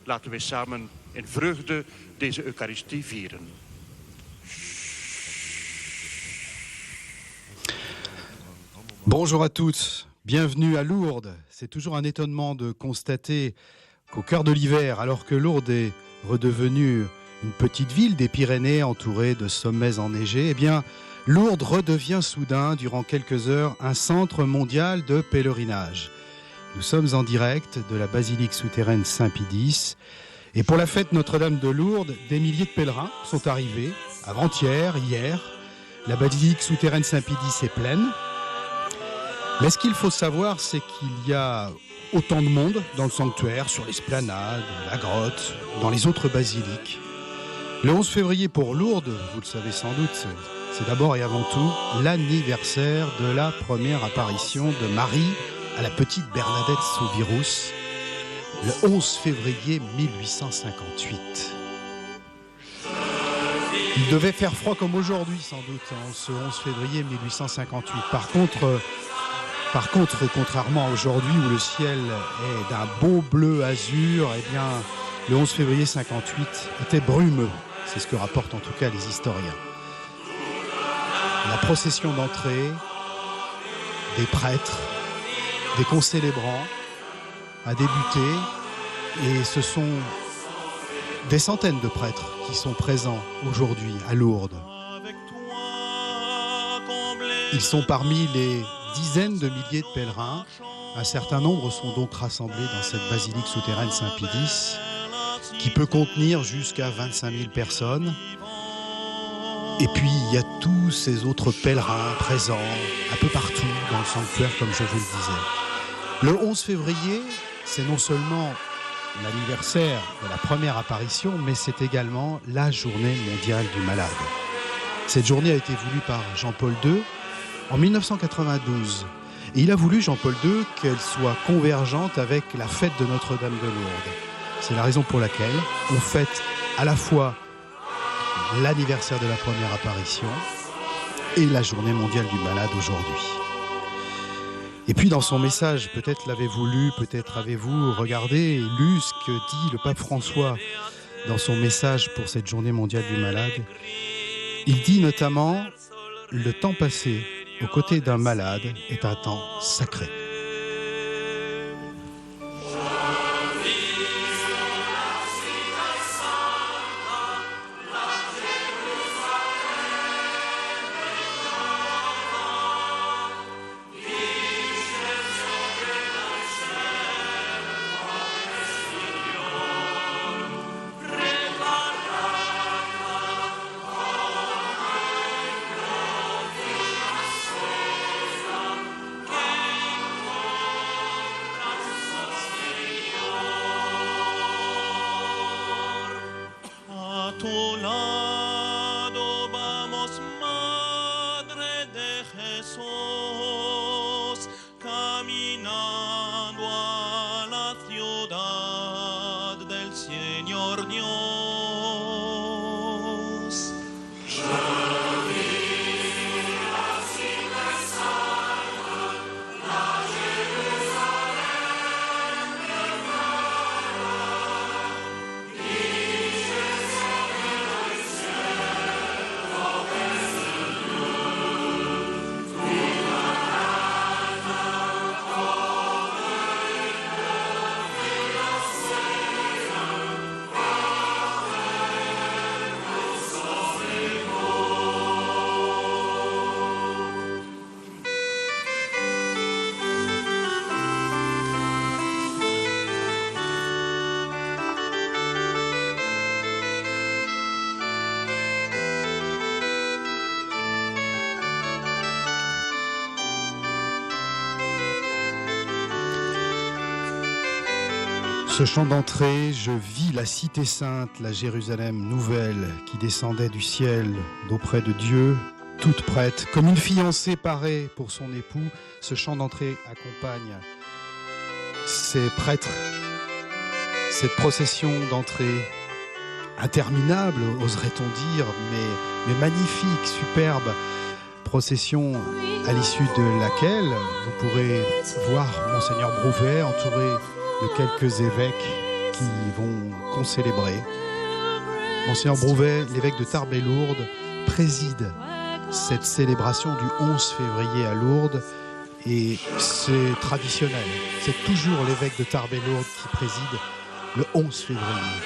Laten we samen in vreugde deze Eucharistie vieren. Bonjour à tous, bienvenue à Lourdes. C'est toujours un étonnement de constater qu'au cœur de l'hiver, alors que Lourdes est redevenue une petite ville des Pyrénées entourée de sommets enneigés, eh bien, Lourdes redevient soudain, durant quelques heures, un centre mondial de pèlerinage. Nous sommes en direct de la basilique souterraine Saint-Pie-X. Et pour la fête Notre-Dame de Lourdes, des milliers de pèlerins sont arrivés avant-hier, hier. La basilique souterraine Saint-Pie-X est pleine. Mais ce qu'il faut savoir, c'est qu'il y a autant de monde dans le sanctuaire, sur l'esplanade, la grotte, dans les autres basiliques. Le 11 février pour Lourdes, vous le savez sans doute, c'est d'abord et avant tout l'anniversaire de la première apparition de Marie à la petite Bernadette Soubirous, le 11 février 1858. Il devait faire froid comme aujourd'hui, sans doute, en ce 11 février 1858. Par contre, contrairement à aujourd'hui où le ciel est d'un beau bleu azur, eh bien, le 11 février 58 était brumeux. C'est ce que rapportent en tout cas les historiens. La procession d'entrée, des prêtres, des concélébrants a débuté et ce sont des centaines de prêtres qui sont présents aujourd'hui à Lourdes. Ils sont parmi les dizaines de milliers de pèlerins. Un certain nombre sont donc rassemblés dans cette basilique souterraine Saint-Pie-X qui peut contenir jusqu'à 25 000 personnes. Et puis il y a tous ces autres pèlerins présents un peu partout dans le sanctuaire, comme je vous le disais. Le 11 février, c'est non seulement l'anniversaire de la première apparition, mais c'est également la journée mondiale du malade. Cette journée a été voulue par Jean-Paul II en 1992. Et il a voulu, Jean-Paul II, qu'elle soit convergente avec la fête de Notre-Dame de Lourdes. C'est la raison pour laquelle on fête à la fois l'anniversaire de la première apparition et la journée mondiale du malade aujourd'hui. Et puis dans son message, peut-être l'avez-vous lu, peut-être avez-vous regardé et lu ce que dit le pape François dans son message pour cette journée mondiale du malade. Il dit notamment « Le temps passé aux côtés d'un malade est un temps sacré ». Ce chant d'entrée, je vis la cité sainte, la Jérusalem nouvelle, qui descendait du ciel d'auprès de Dieu, toute prête, comme une fiancée parée pour son époux. Ce chant d'entrée accompagne ces prêtres, cette procession d'entrée interminable, oserait-on dire, mais magnifique, superbe procession à l'issue de laquelle vous pourrez voir Monseigneur Brouvet entouré de quelques évêques qui vont concélébrer. Monseigneur Brouvet, l'évêque de Tarbes et Lourdes, préside cette célébration du 11 février à Lourdes et c'est traditionnel. C'est toujours l'évêque de Tarbes et Lourdes qui préside le 11 février.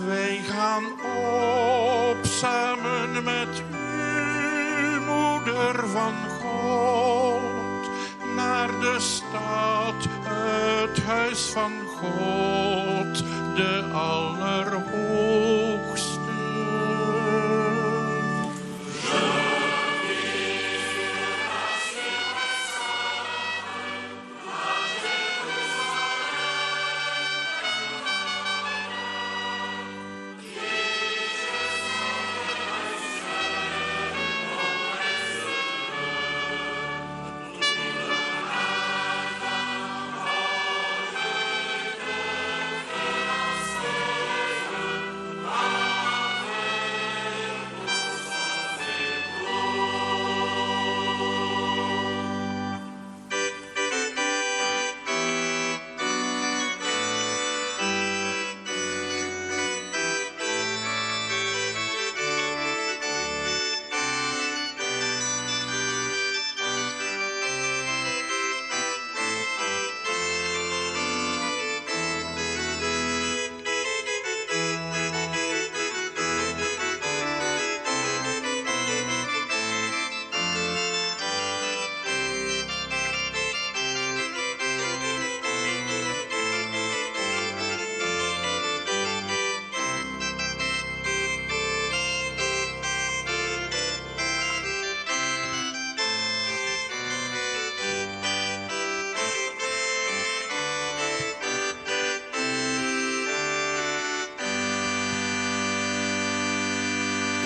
Wij gaan op samen met u, moeder van God, naar de stad, het huis van God, de Allerhoogste.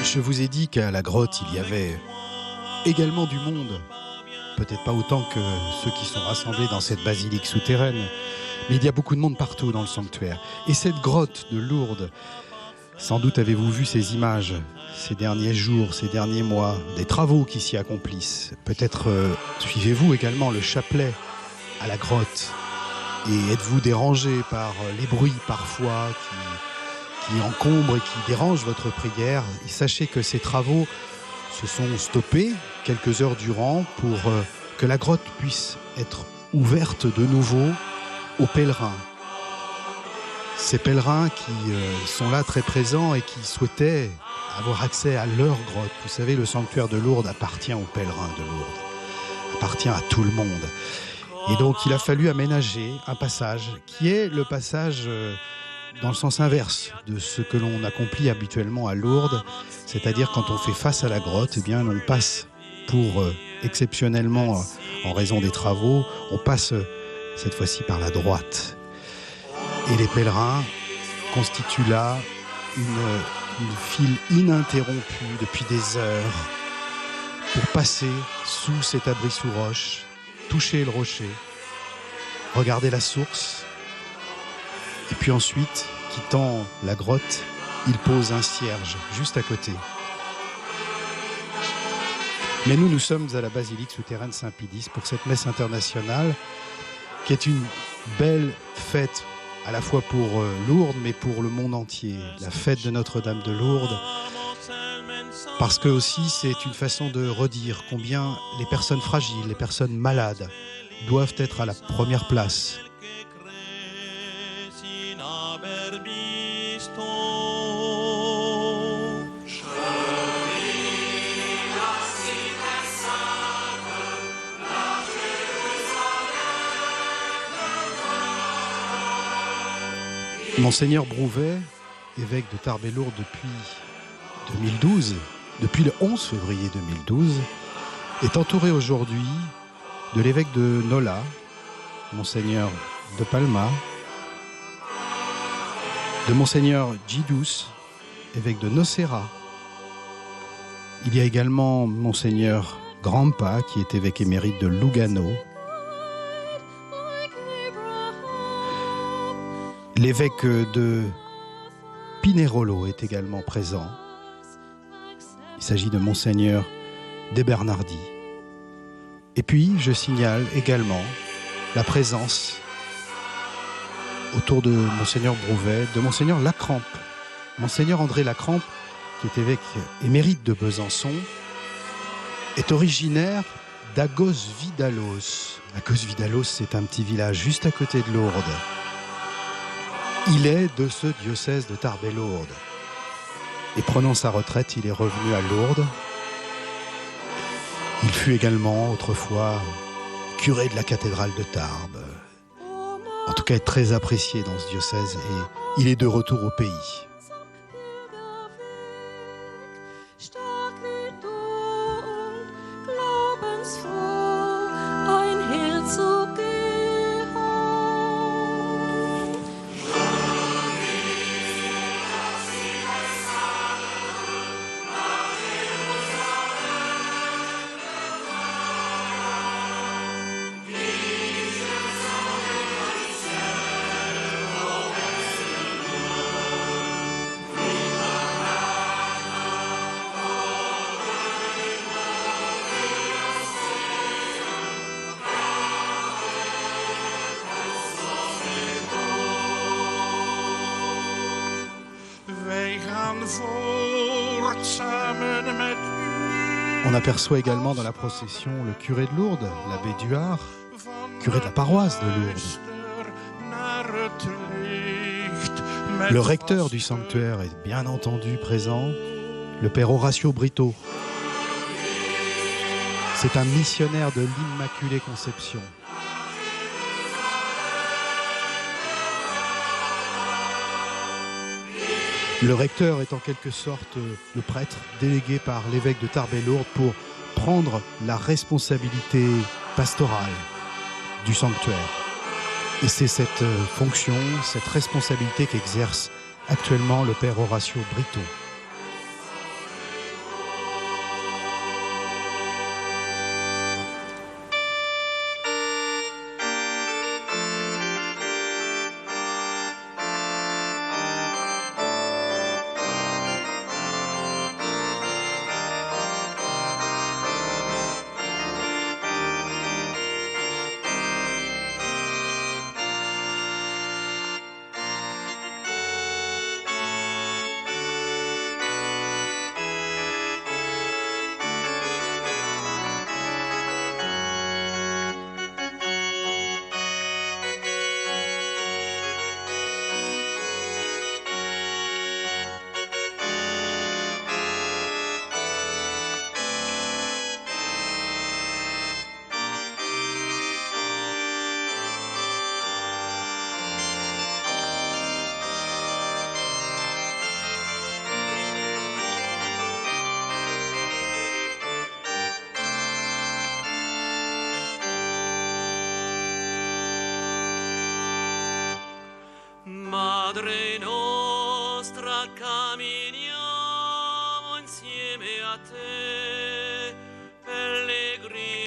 Je vous ai dit qu'à la grotte, il y avait également du monde. Peut-être pas autant que ceux qui sont rassemblés dans cette basilique souterraine, mais il y a beaucoup de monde partout dans le sanctuaire. Et cette grotte de Lourdes, sans doute avez-vous vu ces images ces derniers jours, ces derniers mois, des travaux qui s'y accomplissent. Peut-être suivez-vous également le chapelet à la grotte et êtes-vous dérangé par les bruits parfois qui encombrent et qui dérangent votre prière. Et sachez que ces travaux se sont stoppés quelques heures durant pour que la grotte puisse être ouverte de nouveau aux pèlerins. Ces pèlerins qui sont là très présents et qui souhaitaient avoir accès à leur grotte. Vous savez, le sanctuaire de Lourdes appartient aux pèlerins de Lourdes, appartient à tout le monde. Et donc il a fallu aménager un passage qui est le passage dans le sens inverse de ce que l'on accomplit habituellement à Lourdes, c'est-à-dire quand on fait face à la grotte, eh bien on passe pour exceptionnellement, en raison des travaux, on passe cette fois-ci par la droite. Et les pèlerins constituent là une file ininterrompue depuis des heures pour passer sous cet abri sous roche, toucher le rocher, regarder la source. Et puis ensuite, quittant la grotte, il pose un cierge juste à côté. Mais nous sommes à la basilique souterraine Saint-Pédis pour cette messe internationale qui est une belle fête à la fois pour Lourdes mais pour le monde entier. La fête de Notre-Dame de Lourdes, parce que aussi c'est une façon de redire combien les personnes fragiles, les personnes malades doivent être à la première place. Monseigneur Brouvet, évêque de Tarbes-et-Lourdes depuis 2012, depuis le 11 février 2012, est entouré aujourd'hui de l'évêque de Nola, Monseigneur de Palma, de Monseigneur Gidous, évêque de Nocera. Il y a également Monseigneur Grampa, qui est évêque émérite de Lugano. L'évêque de Pinerolo est également présent. Il s'agit de Monseigneur De Bernardi. Et puis, je signale également la présence autour de Monseigneur Brouvet, de Monseigneur Lacrampe. Monseigneur André Lacrampe, qui est évêque émérite de Besançon, est originaire d'Agos-Vidalos. Agos-Vidalos, c'est un petit village juste à côté de Lourdes. Il est de ce diocèse de Tarbes-et-Lourdes. Et prenant sa retraite, il est revenu à Lourdes. Il fut également autrefois curé de la cathédrale de Tarbes. En tout cas, est très apprécié dans ce diocèse et il est de retour au pays. On aperçoit également dans la procession le curé de Lourdes, l'abbé Duhard, curé de la paroisse de Lourdes. Le recteur du sanctuaire est bien entendu présent, le père Horacio Brito. C'est un missionnaire de l'Immaculée Conception. Le recteur est en quelque sorte le prêtre délégué par l'évêque de Tarbes-et-Lourdes pour prendre la responsabilité pastorale du sanctuaire. Et c'est cette fonction, cette responsabilité qu'exerce actuellement le père Horacio Brito. Madre nostra, camminiamo insieme a te, pellegrini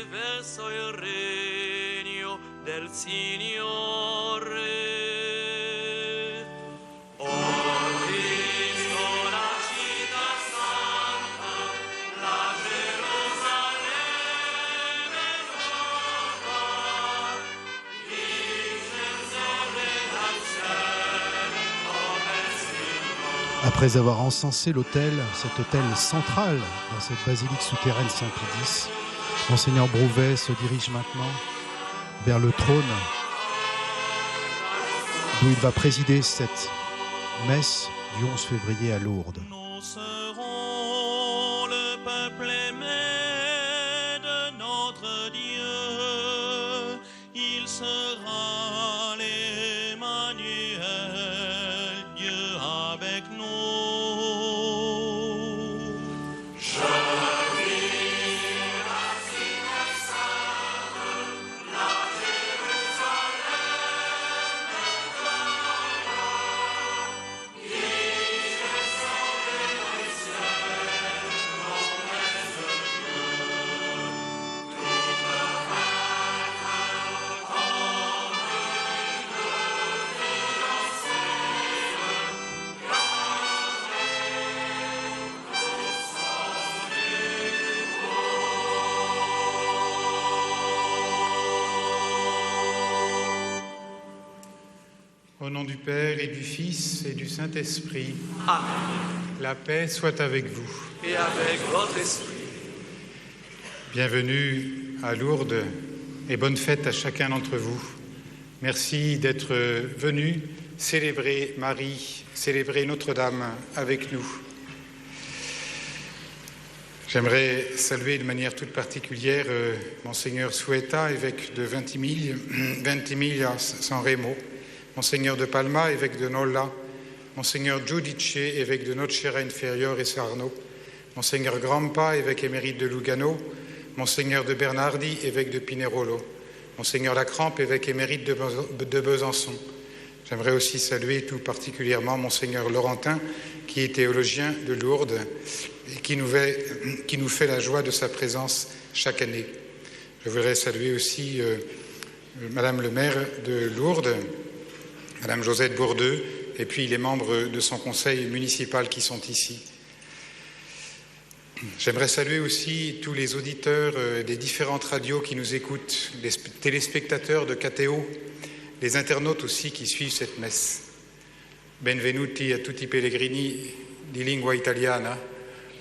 verso il regno del Signore. Oh Cristo, la città santa, la Après avoir encensé l'autel, cet autel central dans cette basilique souterraine Saint-Pie-X, Monseigneur Brouvet se dirige maintenant vers le trône d'où il va présider cette messe du 11 février à Lourdes. Nous serons le peuple aimé de notre Dieu. Il sera l'Emmanuel, Dieu avec nous. Au nom du Père et du Fils et du Saint-Esprit, Amen. la paix soit avec vous. Et avec votre esprit. Bienvenue à Lourdes et bonne fête à chacun d'entre vous. Merci d'être venus célébrer Marie, célébrer Notre-Dame avec nous. J'aimerais saluer de manière toute particulière Monseigneur Sueta, évêque de Ventimiglia San Remo, Monseigneur de Palma, évêque de Nolla, Monseigneur Giudice, évêque de Nocera Inferiore et Sarno, Monseigneur Grampa, évêque émérite de Lugano, Monseigneur de Bernardi, évêque de Pinerolo, Monseigneur Lacrampe, évêque émérite de Besançon. J'aimerais aussi saluer tout particulièrement Monseigneur Laurentin, qui est théologien de Lourdes et qui nous fait la joie de sa présence chaque année. Je voudrais saluer aussi Madame le maire de Lourdes, Madame Josette Bourdeux, et puis les membres de son conseil municipal qui sont ici. J'aimerais saluer aussi tous les auditeurs des différentes radios qui nous écoutent, les téléspectateurs de KTO, les internautes aussi qui suivent cette messe. Benvenuti a tutti i pellegrini di lingua italiana.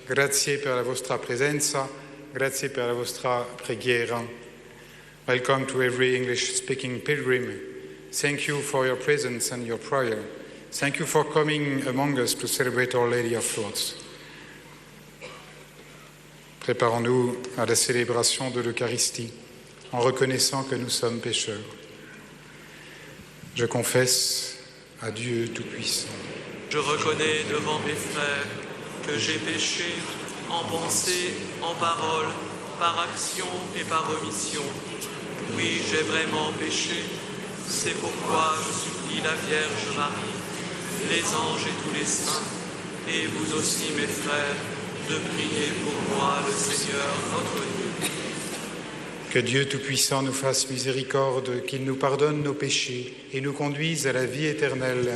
Grazie per la vostra presenza, grazie per la vostra preghiera. Welcome to every English-speaking pilgrim. Thank you for your presence and your prayer. Thank you for coming among us to celebrate Our Lady of Lourdes. Préparons-nous à la célébration de l'Eucharistie en reconnaissant que nous sommes pécheurs. Je confesse à Dieu Tout-Puissant. Je reconnais devant mes frères que j'ai péché en pensée, en parole, par action et par omission. Oui, j'ai vraiment péché. C'est pourquoi je supplie la Vierge Marie, les anges et tous les saints, et vous aussi, mes frères, de prier pour moi, le Seigneur, notre Dieu. Que Dieu Tout-Puissant nous fasse miséricorde, qu'il nous pardonne nos péchés et nous conduise à la vie éternelle.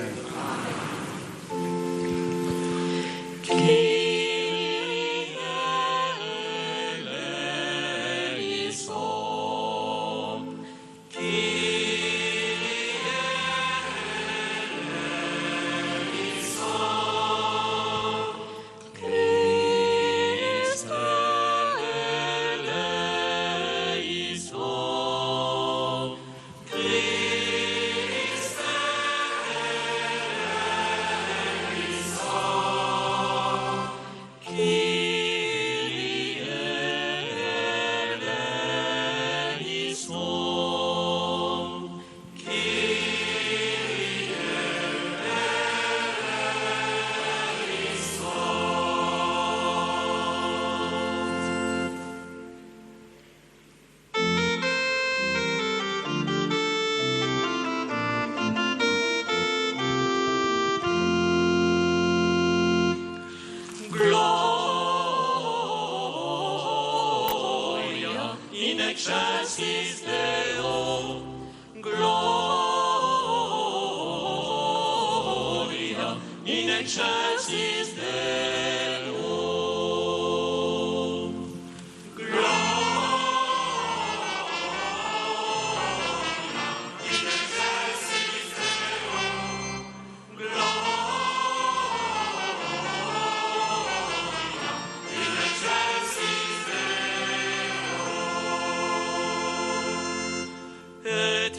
excelsis Deo, gloria in excelsis Deo, gloria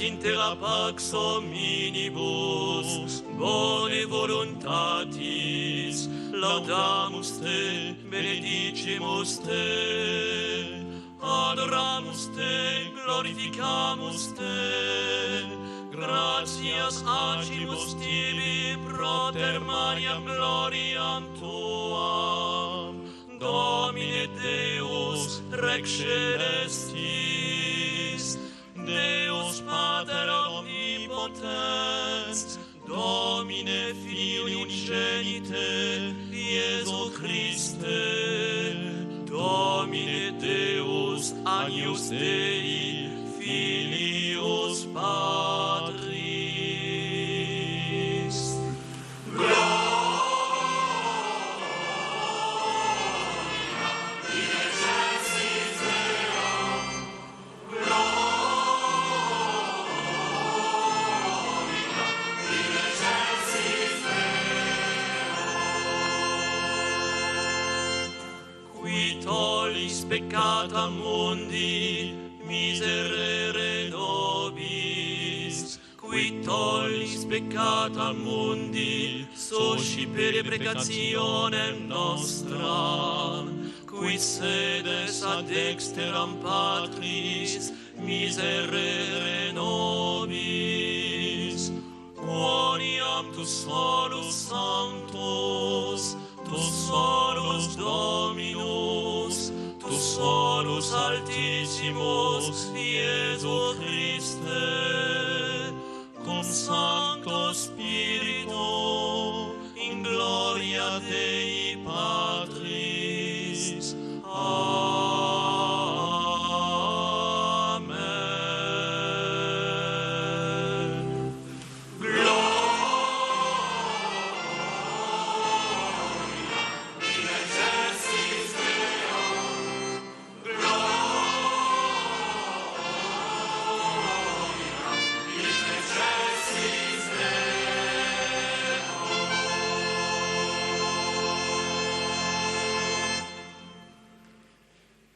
intera pax hominibus, bone voluntatis, laudamus te, benedicimus te, adoramus te, glorificamus te, gratias agimus tibi proter maniam gloriam tuam, Domine Deus Rex Celestis, Deus Pater Omnipotens, Domine Filii Unigenite, Iesu Christe, Domine Deus Agnus Dei, Filius Patris. Peccata mundi, miserere nobis, qui tollis peccata mundi, suscipere precationem nostra, qui sedes ad dexteram Patris, miserere nobis, quoniam tu solus sanctus, tu solus Dominus, tu solus Altissimus, Iesu Christe, cum Sancto Spiritu, in gloria Dei Patris. Amen.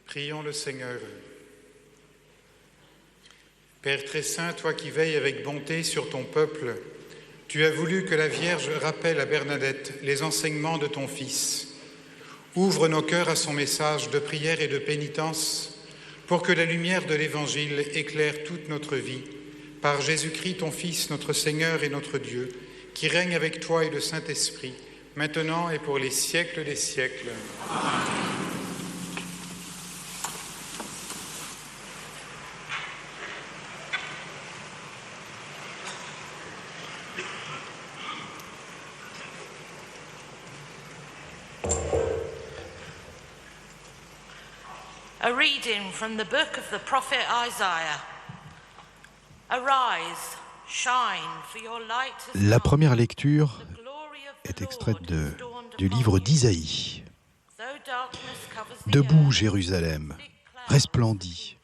Prions le Seigneur. Père très saint, toi qui veilles avec bonté sur ton peuple, tu as voulu que la Vierge rappelle à Bernadette les enseignements de ton Fils. Ouvre nos cœurs à son message de prière et de pénitence pour que la lumière de l'Évangile éclaire toute notre vie. Par Jésus-Christ, ton Fils, notre Seigneur et notre Dieu, qui règne avec toi et le Saint-Esprit, maintenant et pour les siècles des siècles. Amen. A reading from the book of the prophet Isaiah. Arise, shine, for your light has come. La première lecture est extraite du livre d'Isaïe. Debout, Jérusalem, resplendis.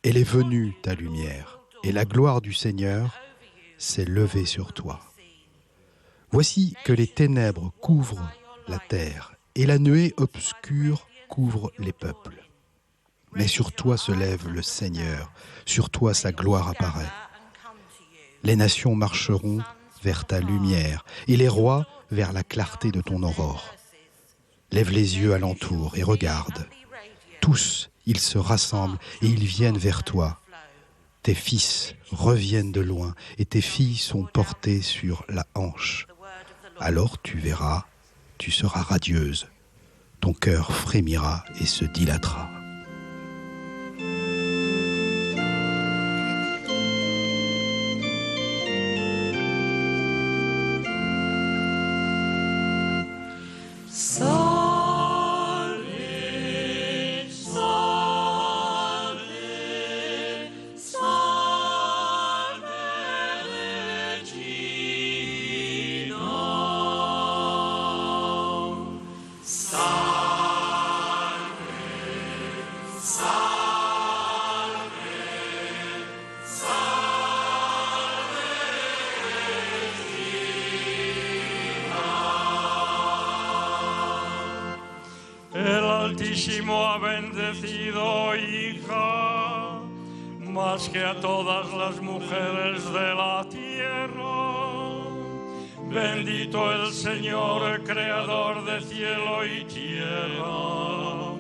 Elle est venue, ta lumière, et la gloire du Seigneur s'est levée sur toi. Voici que les ténèbres couvrent la terre, et la nuée obscure couvre les peuples. Mais sur toi se lève le Seigneur, sur toi sa gloire apparaît. Les nations marcheront vers ta lumière, et les rois vers la clarté de ton aurore. Lève les yeux alentour et regarde. Tous, ils se rassemblent et ils viennent vers toi. Tes fils reviennent de loin, et tes filles sont portées sur la hanche. Alors tu verras, tu seras radieuse. Ton cœur frémira et se dilatera. El Altísimo ha bendecido, hija, más que a todas las mujeres de la tierra. Bendito el Señor, creador de cielo y tierra,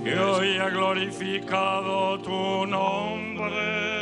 que hoy ha glorificado tu nombre.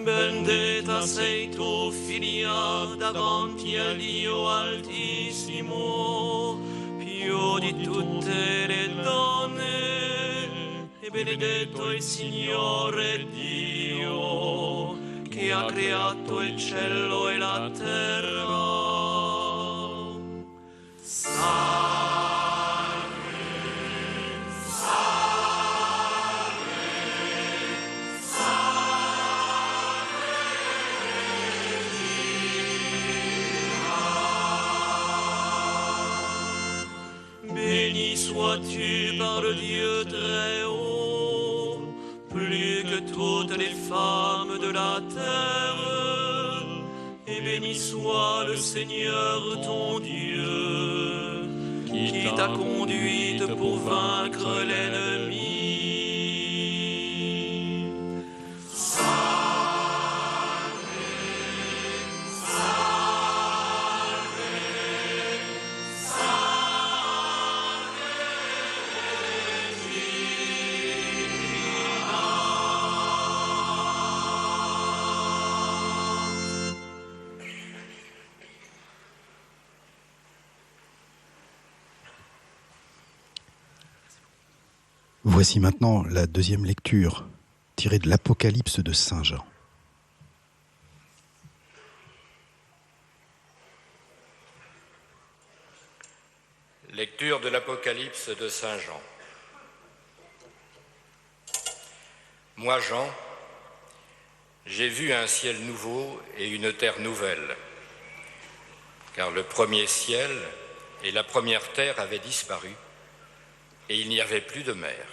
Bendetta sei tu, figlia, davanti a Dio Altissimo, più di tutte le donne, e benedetto il Signore Dio, che ha creato il cielo e la terra. Béni sois-tu par le Dieu très haut, plus que toutes les femmes de la terre, et béni soit le Seigneur ton Dieu, qui t'a conduite pour vaincre l'ennemi. Voici maintenant la deuxième lecture, tirée de l'Apocalypse de Saint Jean. Lecture de l'Apocalypse de Saint Jean. Moi, Jean, j'ai vu un ciel nouveau et une terre nouvelle, car le premier ciel et la première terre avaient disparu, et il n'y avait plus de mer.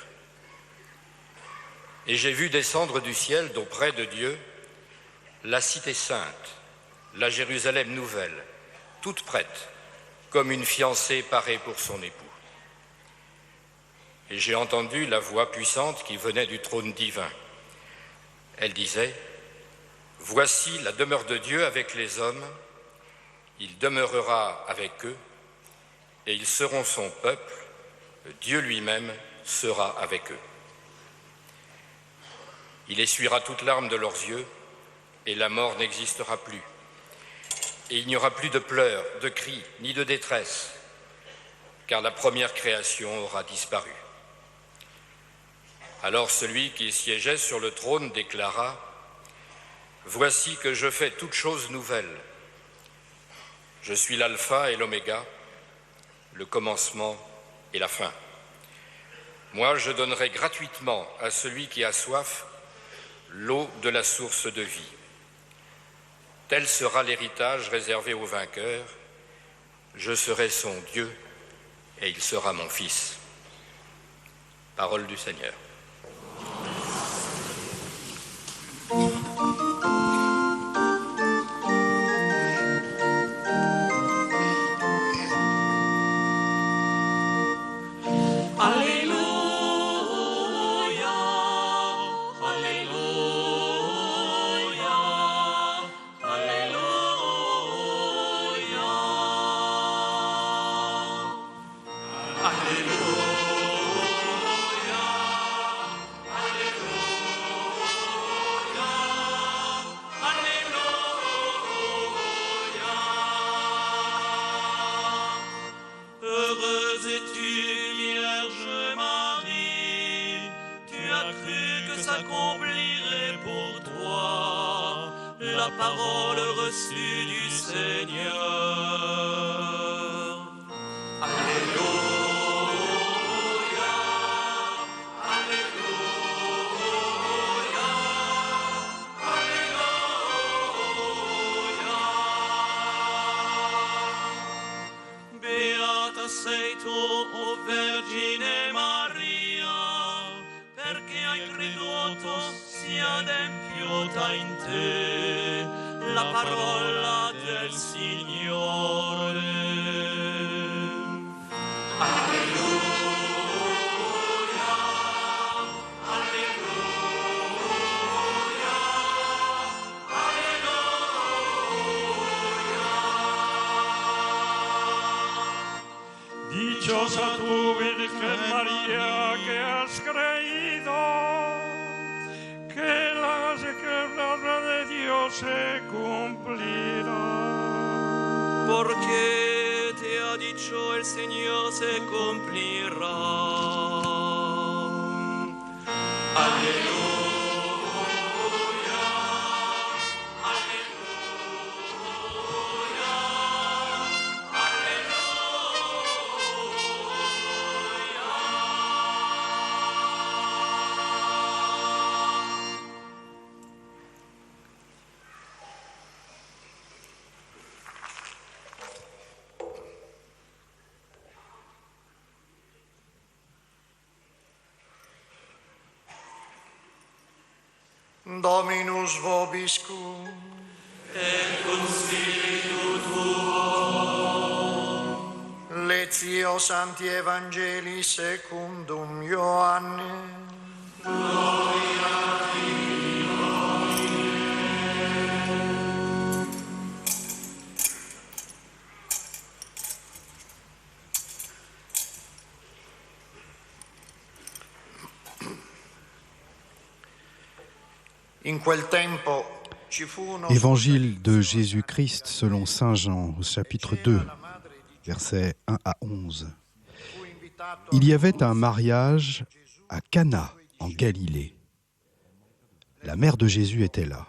Et j'ai vu descendre du ciel, d'auprès de Dieu, la cité sainte, la Jérusalem nouvelle, toute prête, comme une fiancée parée pour son époux. Et j'ai entendu la voix puissante qui venait du trône divin. Elle disait : voici la demeure de Dieu avec les hommes, il demeurera avec eux, et ils seront son peuple, Dieu lui-même sera avec eux. Il essuiera toute larme de leurs yeux, et la mort n'existera plus. Et il n'y aura plus de pleurs, de cris, ni de détresse, car la première création aura disparu. Alors celui qui siégeait sur le trône déclara : voici que je fais toutes choses nouvelles. Je suis l'alpha et l'oméga, le commencement et la fin. Moi, je donnerai gratuitement à celui qui a soif l'eau de la source de vie. Tel sera l'héritage réservé aux vainqueurs. Je serai son Dieu et il sera mon fils. Parole du Seigneur. Sei tu, o Vergine Maria, per hai creduto sia adempiuta in te la parola del Signore. Dichosa tú, Virgen María, que has creído que la palabra de Dios se cumplirá. Porque te ha dicho el Señor se cumplirá. Aleluya. Dominus vobiscum. Et cum spiritu tuo. Lectio Sancti Evangelii secundum Ioanne. Gloria a te. In quel tempo ci fu uno Évangile de Jésus-Christ selon Saint Jean, au chapitre 2, versets 1 à 11. Il y avait un mariage à Cana, en Galilée. La mère de Jésus était là.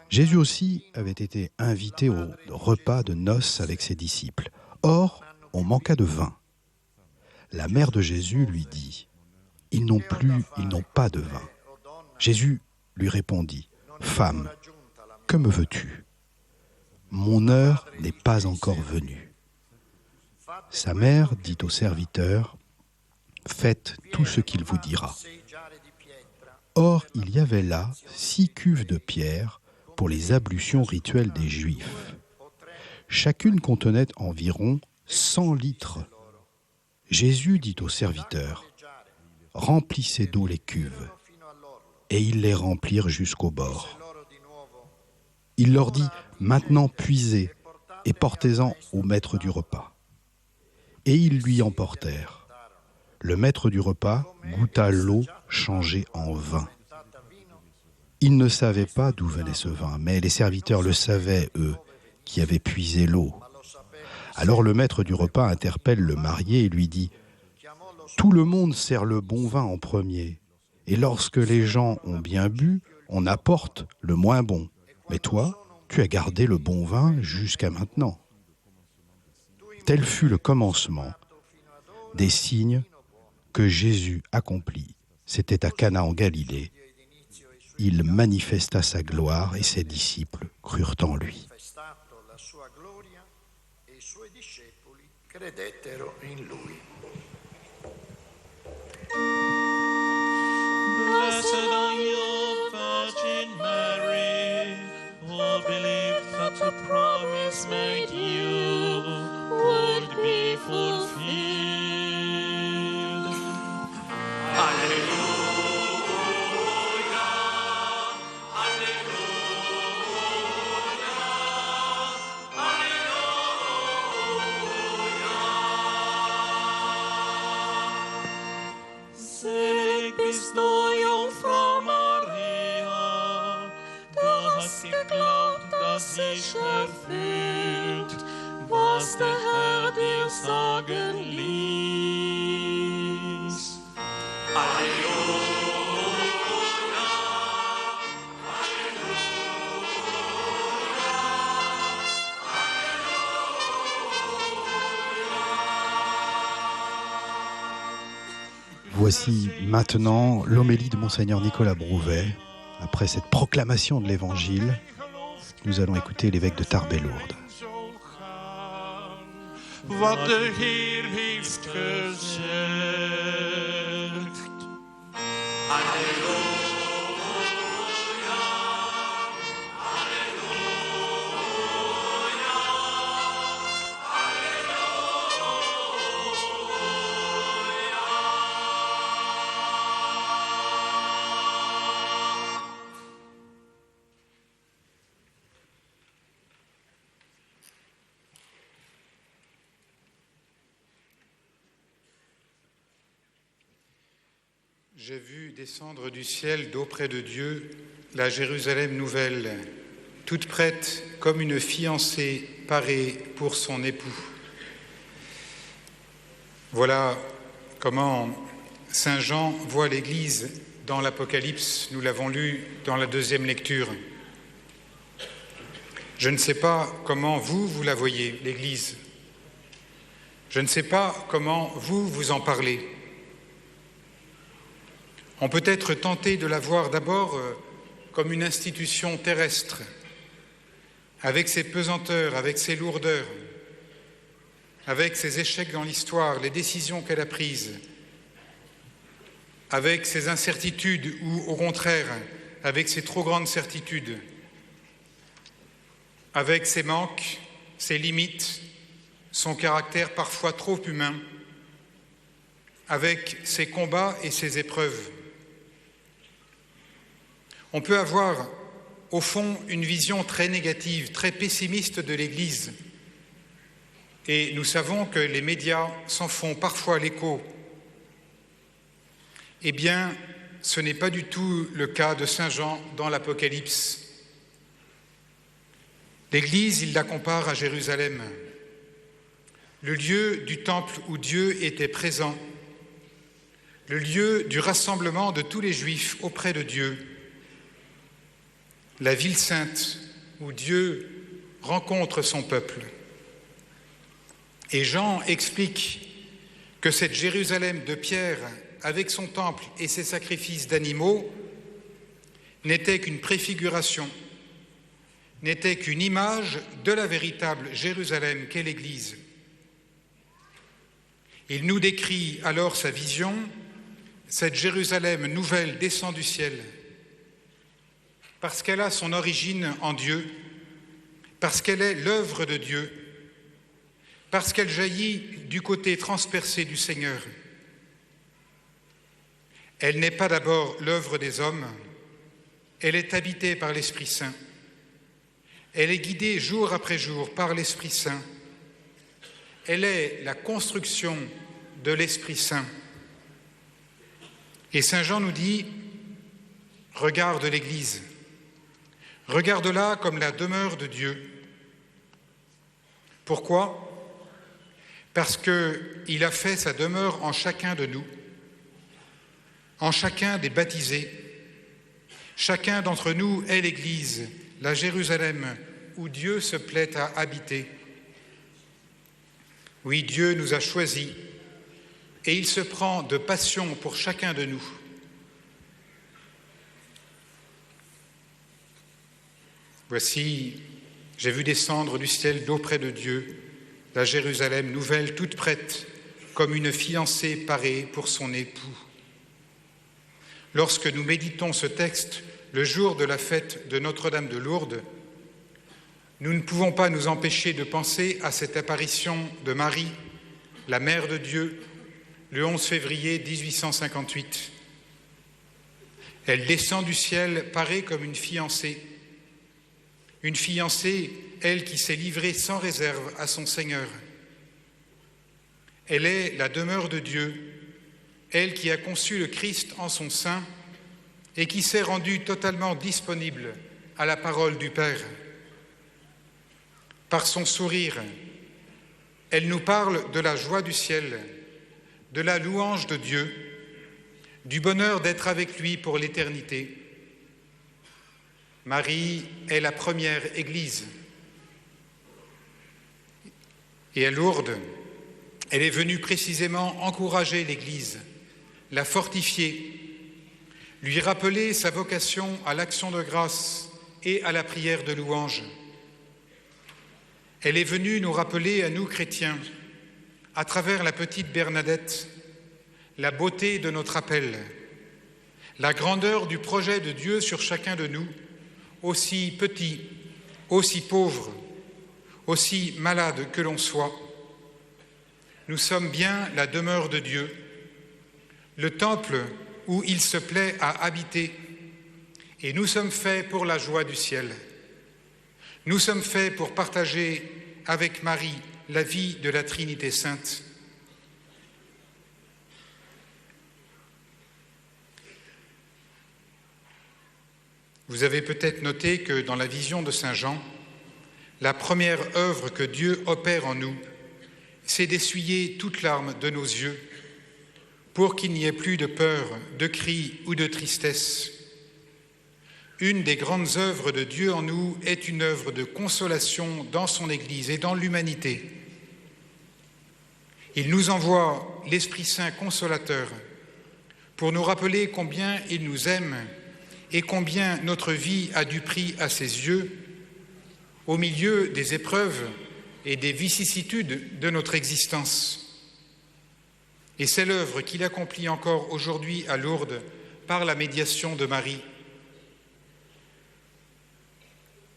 Jésus aussi avait été invité au repas de noces avec ses disciples. Or, on manqua de vin. La mère de Jésus lui dit : « Ils n'ont pas de vin. » Jésus lui répondit : « Femme, que me veux-tu ? Mon heure n'est pas encore venue. » Sa mère dit au serviteur : « Faites tout ce qu'il vous dira. » Or, il y avait là 6 cuves de pierre pour les ablutions rituelles des Juifs. Chacune contenait environ 100 litres. Jésus dit au serviteur : « Remplissez d'eau les cuves. » Et ils les remplirent jusqu'au bord. Il leur dit : « Maintenant puisez et portez-en au maître du repas. » Et ils lui emportèrent. Le maître du repas goûta l'eau changée en vin. Il ne savait pas d'où venait ce vin, mais les serviteurs le savaient, eux, qui avaient puisé l'eau. Alors le maître du repas interpelle le marié et lui dit : « Tout le monde sert le bon vin en premier. Et lorsque les gens ont bien bu, on apporte le moins bon. Mais toi, tu as gardé le bon vin jusqu'à maintenant. » Tel fut le commencement des signes que Jésus accomplit. C'était à Cana en Galilée. Il manifesta sa gloire et ses disciples crurent en lui. Blessed are you, Virgin Mary, who believed that the promise made you would be fulfilled. Alleluia, Alleluia, Alleluia. Bist du Jungfrau Maria, du hast geglaubt, dass sich erfüllt, was der Herr dir sagen ließ. Halleluja, Voici maintenant l'homélie de Monseigneur Nicolas Brouvet. Après cette proclamation de l'Évangile, nous allons écouter l'évêque de Tarbes-Lourdes. Wat de Heer heeft gezegd. J'ai vu descendre du ciel d'auprès de Dieu la Jérusalem nouvelle, toute prête comme une fiancée parée pour son époux. Voilà comment Saint Jean voit l'Église dans l'Apocalypse. Nous l'avons lu dans la deuxième lecture. Je ne sais pas comment vous la voyez, l'Église. Je ne sais pas comment vous en parlez. On peut être tenté de la voir d'abord comme une institution terrestre, avec ses pesanteurs, avec ses lourdeurs, avec ses échecs dans l'histoire, les décisions qu'elle a prises, avec ses incertitudes ou, au contraire, avec ses trop grandes certitudes, avec ses manques, ses limites, son caractère parfois trop humain, avec ses combats et ses épreuves. On peut avoir, au fond, une vision très négative, très pessimiste de l'Église. Et nous savons que les médias s'en font parfois l'écho. Eh bien, ce n'est pas du tout le cas de Saint Jean dans l'Apocalypse. L'Église, il la compare à Jérusalem, le lieu du temple où Dieu était présent, le lieu du rassemblement de tous les Juifs auprès de Dieu, la ville sainte où Dieu rencontre son peuple. Et Jean explique que cette Jérusalem de pierre, avec son temple et ses sacrifices d'animaux, n'était qu'une préfiguration, n'était qu'une image de la véritable Jérusalem qu'est l'Église. Il nous décrit alors sa vision, cette Jérusalem nouvelle descend du ciel, parce qu'elle a son origine en Dieu, parce qu'elle est l'œuvre de Dieu, parce qu'elle jaillit du côté transpercé du Seigneur. Elle n'est pas d'abord l'œuvre des hommes, elle est habitée par l'Esprit Saint. Elle est guidée jour après jour par l'Esprit Saint. Elle est la construction de l'Esprit Saint. Et Saint Jean nous dit, regarde l'Église, regarde-la comme la demeure de Dieu. Pourquoi ? Parce qu'il a fait sa demeure en chacun de nous, en chacun des baptisés. Chacun d'entre nous est l'Église, la Jérusalem où Dieu se plaît à habiter. Oui, Dieu nous a choisis et il se prend de passion pour chacun de nous. Voici, j'ai vu descendre du ciel d'auprès de Dieu la Jérusalem nouvelle, toute prête, comme une fiancée parée pour son époux. Lorsque nous méditons ce texte, le jour de la fête de Notre-Dame de Lourdes, nous ne pouvons pas nous empêcher de penser à cette apparition de Marie, la Mère de Dieu, le 11 février 1858. Elle descend du ciel parée comme une fiancée, elle qui s'est livrée sans réserve à son Seigneur. Elle est la demeure de Dieu, elle qui a conçu le Christ en son sein et qui s'est rendue totalement disponible à la parole du Père. Par son sourire, elle nous parle de la joie du ciel, de la louange de Dieu, du bonheur d'être avec lui pour l'éternité. Marie est la première Église. Et à Lourdes, elle est venue précisément encourager l'Église, la fortifier, lui rappeler sa vocation à l'action de grâce et à la prière de louange. Elle est venue nous rappeler à nous chrétiens, à travers la petite Bernadette, la beauté de notre appel, la grandeur du projet de Dieu sur chacun de nous, aussi petit, aussi pauvre, aussi malade que l'on soit. Nous sommes bien la demeure de Dieu, le temple où il se plaît à habiter, et nous sommes faits pour la joie du ciel. Nous sommes faits pour partager avec Marie la vie de la Trinité sainte. Vous avez peut-être noté que dans la vision de Saint Jean, la première œuvre que Dieu opère en nous, c'est d'essuyer toute larme de nos yeux pour qu'il n'y ait plus de peur, de cris ou de tristesse. Une des grandes œuvres de Dieu en nous est une œuvre de consolation dans son Église et dans l'humanité. Il nous envoie l'Esprit Saint consolateur pour nous rappeler combien il nous aime et combien notre vie a du prix à ses yeux au milieu des épreuves et des vicissitudes de notre existence. Et c'est l'œuvre qu'il accomplit encore aujourd'hui à Lourdes par la médiation de Marie.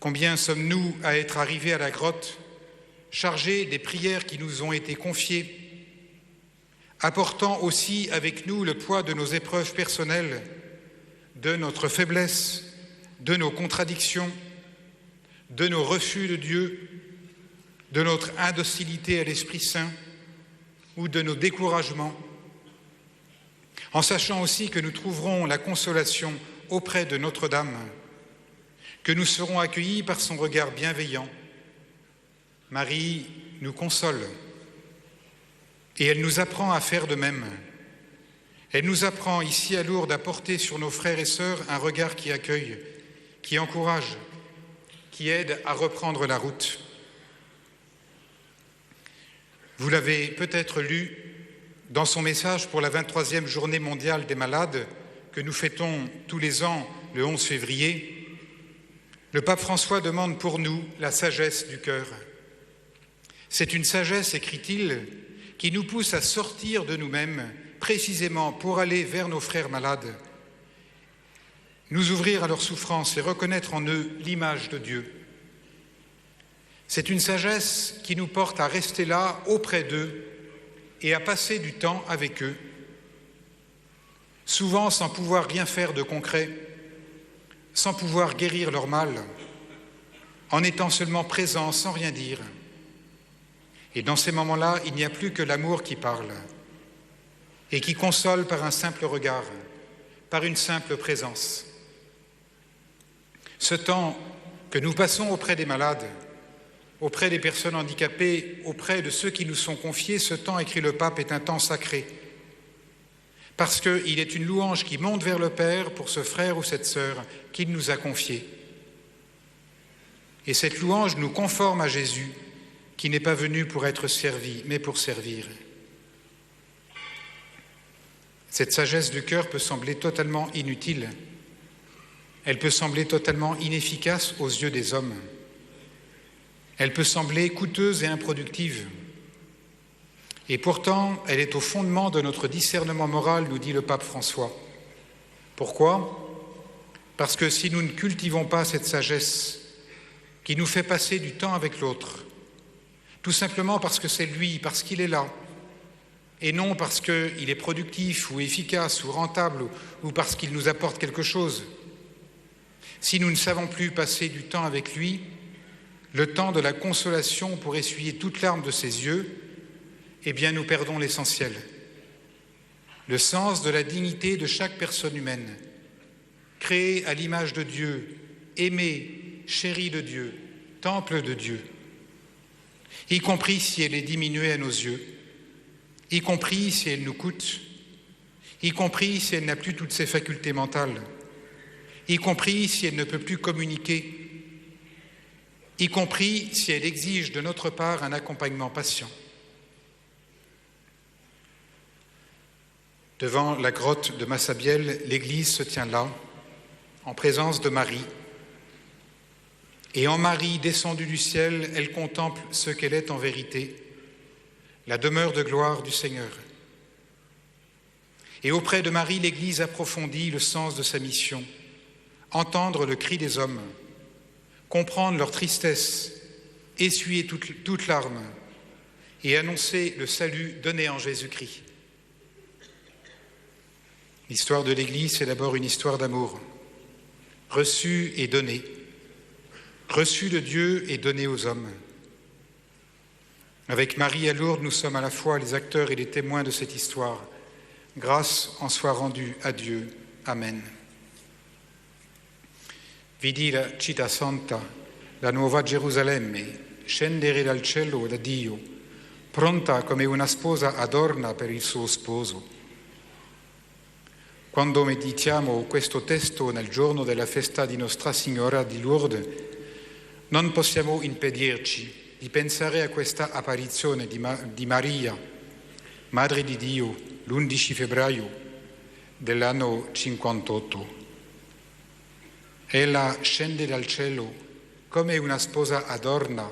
Combien sommes-nous à être arrivés à la grotte, chargés des prières qui nous ont été confiées, apportant aussi avec nous le poids de nos épreuves personnelles, de notre faiblesse, de nos contradictions, de nos refus de Dieu, de notre indocilité à l'Esprit Saint ou de nos découragements, en sachant aussi que nous trouverons la consolation auprès de Notre-Dame, que nous serons accueillis par son regard bienveillant. Marie nous console et elle nous apprend à faire de même. Elle nous apprend ici à Lourdes à porter sur nos frères et sœurs un regard qui accueille, qui encourage, qui aide à reprendre la route. Vous l'avez peut-être lu dans son message pour la 23e journée mondiale des malades que nous fêtons tous les ans le 11 février. Le pape François demande pour nous la sagesse du cœur. C'est une sagesse, écrit-il, qui nous pousse à sortir de nous-mêmes précisément pour aller vers nos frères malades, nous ouvrir à leurs souffrances et reconnaître en eux l'image de Dieu. C'est une sagesse qui nous porte à rester là auprès d'eux et à passer du temps avec eux, souvent sans pouvoir rien faire de concret, sans pouvoir guérir leur mal, en étant seulement présents sans rien dire. Et dans ces moments-là, il n'y a plus que l'amour qui parle et qui console par un simple regard, par une simple présence. Ce temps que nous passons auprès des malades, auprès des personnes handicapées, auprès de ceux qui nous sont confiés, ce temps, écrit le pape, est un temps sacré, parce qu'il est une louange qui monte vers le Père pour ce frère ou cette sœur qu'il nous a confié. Et cette louange nous conforme à Jésus, qui n'est pas venu pour être servi, mais pour servir. Cette sagesse du cœur peut sembler totalement inutile. Elle peut sembler totalement inefficace aux yeux des hommes. Elle peut sembler coûteuse et improductive. Et pourtant, elle est au fondement de notre discernement moral, nous dit le pape François. Pourquoi ? Parce que si nous ne cultivons pas cette sagesse qui nous fait passer du temps avec l'autre, tout simplement parce que c'est lui, parce qu'il est là, et non parce qu'il est productif ou efficace ou rentable ou parce qu'il nous apporte quelque chose. Si nous ne savons plus passer du temps avec lui, le temps de la consolation pour essuyer toute larme de ses yeux, eh bien nous perdons l'essentiel. Le sens de la dignité de chaque personne humaine, créée à l'image de Dieu, aimée, chérie de Dieu, temple de Dieu, y compris si elle est diminuée à nos yeux, y compris si elle nous coûte, y compris si elle n'a plus toutes ses facultés mentales, y compris si elle ne peut plus communiquer, y compris si elle exige de notre part un accompagnement patient. Devant la grotte de Massabielle, l'Église se tient là, en présence de Marie. Et en Marie, descendue du ciel, elle contemple ce qu'elle est en vérité, la demeure de gloire du Seigneur. Et auprès de Marie, l'Église approfondit le sens de sa mission, entendre le cri des hommes, comprendre leur tristesse, essuyer toute larme et annoncer le salut donné en Jésus-Christ. L'histoire de l'Église, c'est d'abord une histoire d'amour, reçu et donné, reçu de Dieu et donné aux hommes. Avec Marie à Lourdes, nous sommes à la fois les acteurs et les témoins de cette histoire. Grâce en soit rendue à Dieu. Amen. Vidi la città santa, la nuova Gerusalemme, scendere dal cielo da Dio, pronta come una sposa adorna per il suo sposo. Quando meditiamo questo testo nel giorno della festa di Nostra Signora di Lourdes, non possiamo impedirci di pensare a questa apparizione di Maria, Madre di Dio, l'11 febbraio dell'anno 58. Ella scende dal cielo come una sposa adorna,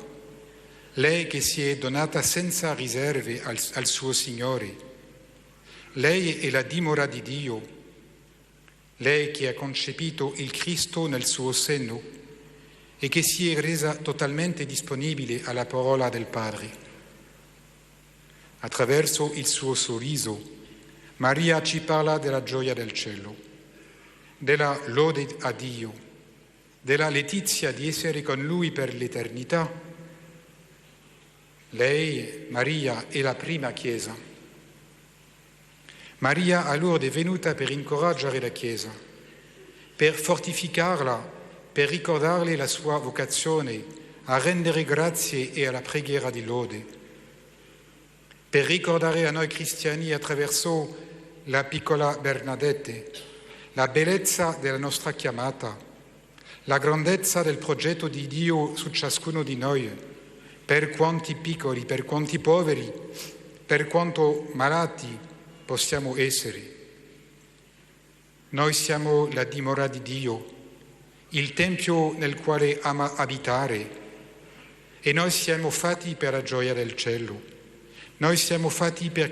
lei che si è donata senza riserve al suo Signore. Lei è la dimora di Dio, lei che ha concepito il Cristo nel suo seno e che si è resa totalmente disponibile alla parola del Padre. Attraverso il suo sorriso, Maria ci parla della gioia del cielo, della lode a Dio, della letizia di essere con Lui per l'eternità. Lei, Maria, è la prima Chiesa. Maria a Lourdes è venuta per incoraggiare la Chiesa, per fortificarla, per ricordarle la sua vocazione a rendere grazie e alla preghiera di lode, per ricordare a noi cristiani attraverso la piccola Bernadette la bellezza della nostra chiamata, la grandezza del progetto di Dio su ciascuno di noi, per quanti piccoli, per quanti poveri, per quanto malati possiamo essere. Noi siamo la dimora di Dio, il Tempio nel quale ama abitare, e noi siamo fatti per la gioia del cielo. Noi siamo fatti per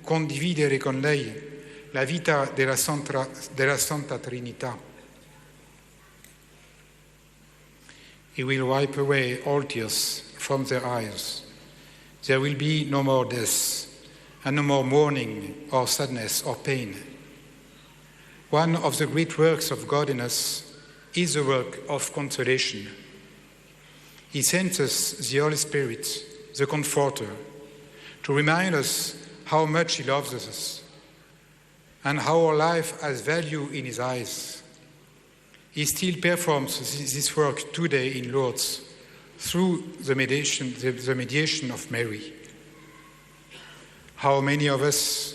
condividere con lei la vita della Santa Trinità. He will wipe away all tears from their eyes. There will be no more death, and no more mourning or sadness or pain. One of the great works of God in us is the work of consolation. He sends us the Holy Spirit, the Comforter, to remind us how much He loves us and how our life has value in His eyes. He still performs this work today in Lourdes through the mediation of Mary. How many of us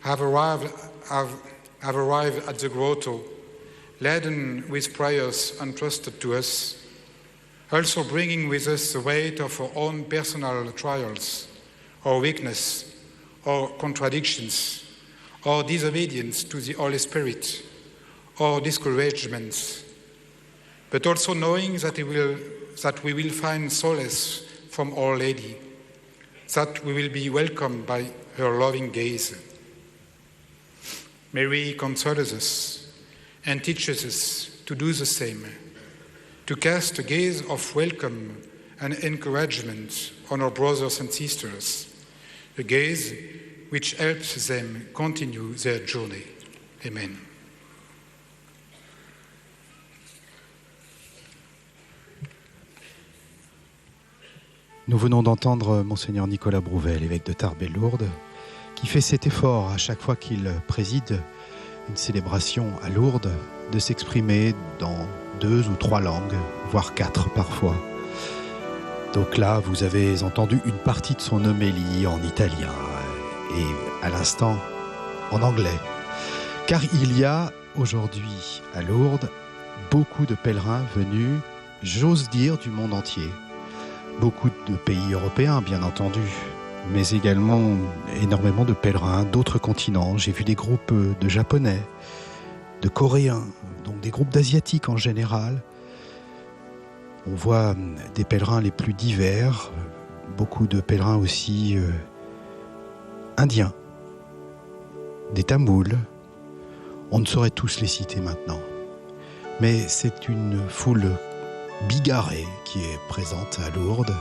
have arrived at the grotto laden with prayers entrusted to us, also bringing with us the weight of our own personal trials, or weakness, or contradictions, or disobedience to the Holy Spirit, or discouragements, but also knowing that we will find solace from Our Lady, that we will be welcomed by her loving gaze. Mary consoles us and teaches us to do the same, to cast a gaze of welcome and encouragement on our brothers and sisters, a gaze which helps them continue their journey. Amen. Nous venons d'entendre Monseigneur Nicolas Brouvel, évêque de Tarbes-et-Lourdes, qui fait cet effort à chaque fois qu'il préside une célébration à Lourdes, de s'exprimer dans 2 ou 3 langues, voire 4 parfois. Donc là, vous avez entendu une partie de son homélie en italien et à l'instant en anglais. Car il y a aujourd'hui à Lourdes beaucoup de pèlerins venus, j'ose dire, du monde entier. Beaucoup de pays européens, bien entendu, mais également énormément de pèlerins d'autres continents. J'ai vu des groupes de Japonais, de Coréens, donc des groupes d'Asiatiques en général. On voit des pèlerins les plus divers, beaucoup de pèlerins aussi indiens, des tamouls. On ne saurait tous les citer maintenant. Mais c'est une foule bigarrée qui est présente à Lourdes,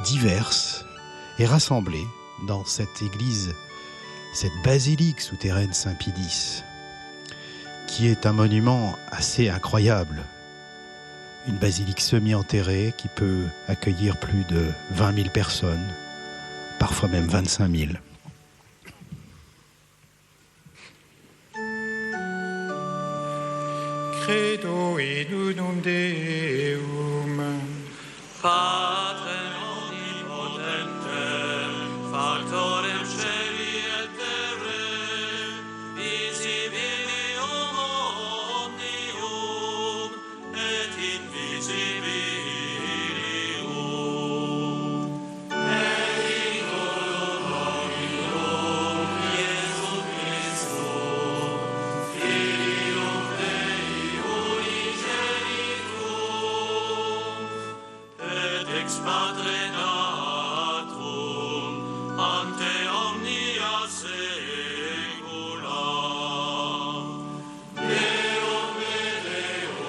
diverse et rassemblée dans cette église, cette basilique souterraine Saint-Pie-X, qui est un monument assez incroyable. Une basilique semi-enterrée qui peut accueillir plus de 20 000 personnes, parfois même 25 000. Credo in unum Deum, Patrem omnipotentem, factorem celi et terrae, visibilium omnium et invisibilium. Et in Dominium Iesum Christum, Filium Dei unigenitum, et ex Patre natum ante omnia saecula. Deum Deum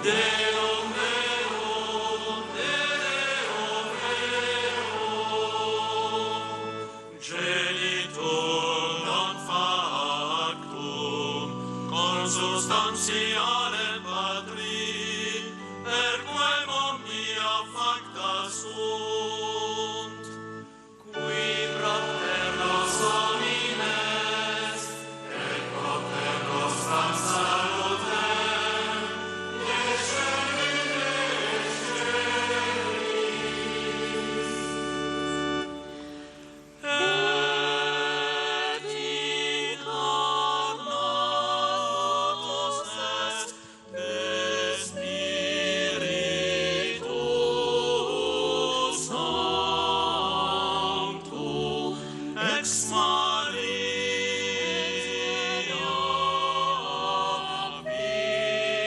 Domine, Deum Genitum non factum consubstantialem Patri, perquem omnia facta sunt, qui propter nos homines, et propter nostram salutem, et in ornatus est de Spiritu Sancto, ex Maria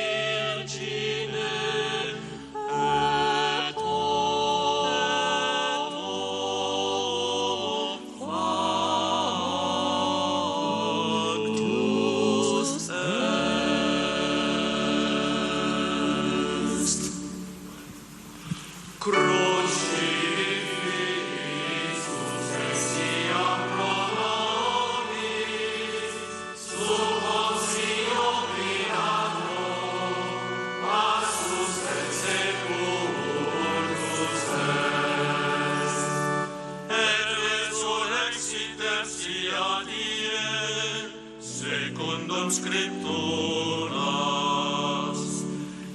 Virgine, et factus est. Crucifixus estiam pro nobis, sub Pontio Pilato, passus et sepultus est. Et resurrexit tertia die, secundum Scripturas,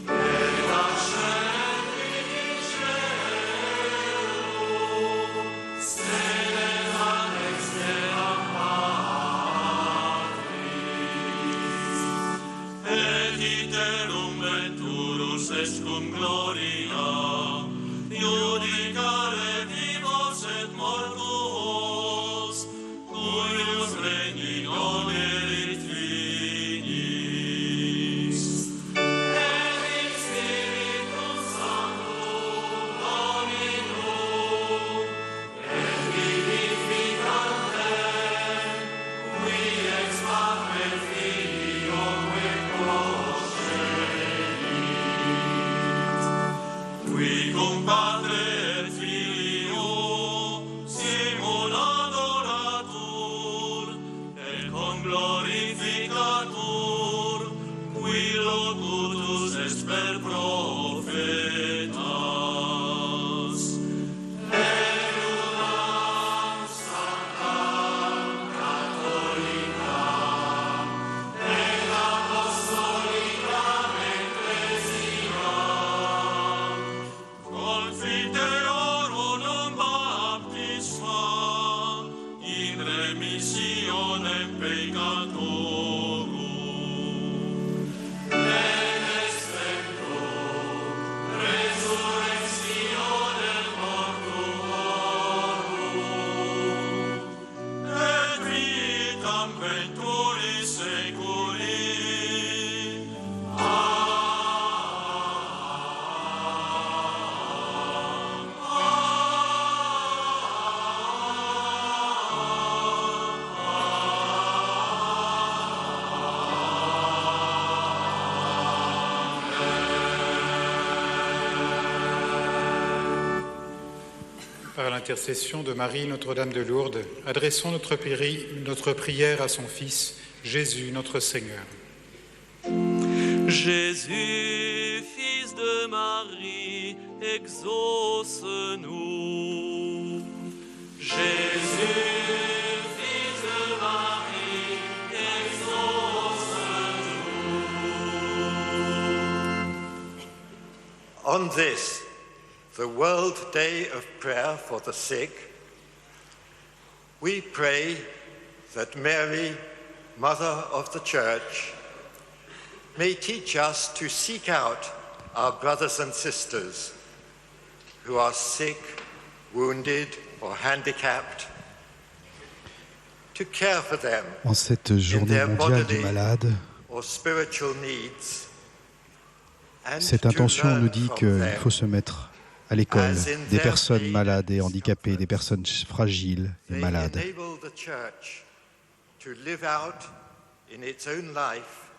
et ascendit in caelum, sedet ad dexteram Patris, et iterum venturus est cum gloria, judicare vivos et mortuos, cuius regni non erit finis. Et in Spiritum Sanctum Dominum, et vivificantem, qui ex Patre Filio et procelit, qui cum Patre et Filio simul adoratur, et cum glorificatur, qui locutus est per profetas. Eruam sanctam catholicam, et apostolicam ecclesiam, confiteor unum baptisma, in remissionem peccatorum, et expectum resurrectionem mortuorum, et vitam venturis seculi. Amen. l'intercession de Marie, Notre-Dame de Lourdes, adressons notre prière à son Fils, Jésus, notre Seigneur. Jésus, Fils de Marie, exauce-nous. Jésus, Fils de Marie, exauce-nous. On this, the World Day of Prayer for the Sick, we pray that Mary, Mother of the Church, may teach us to seek out our brothers and sisters who are sick, wounded, or handicapped, to care for them En cette journée mondiale du malade, or spiritual needs, and cette to intention learn nous dit from qu'il them faut se mettre à l'école des personnes malades et handicapées, des personnes fragiles et they malades. enable the church to live out in its own life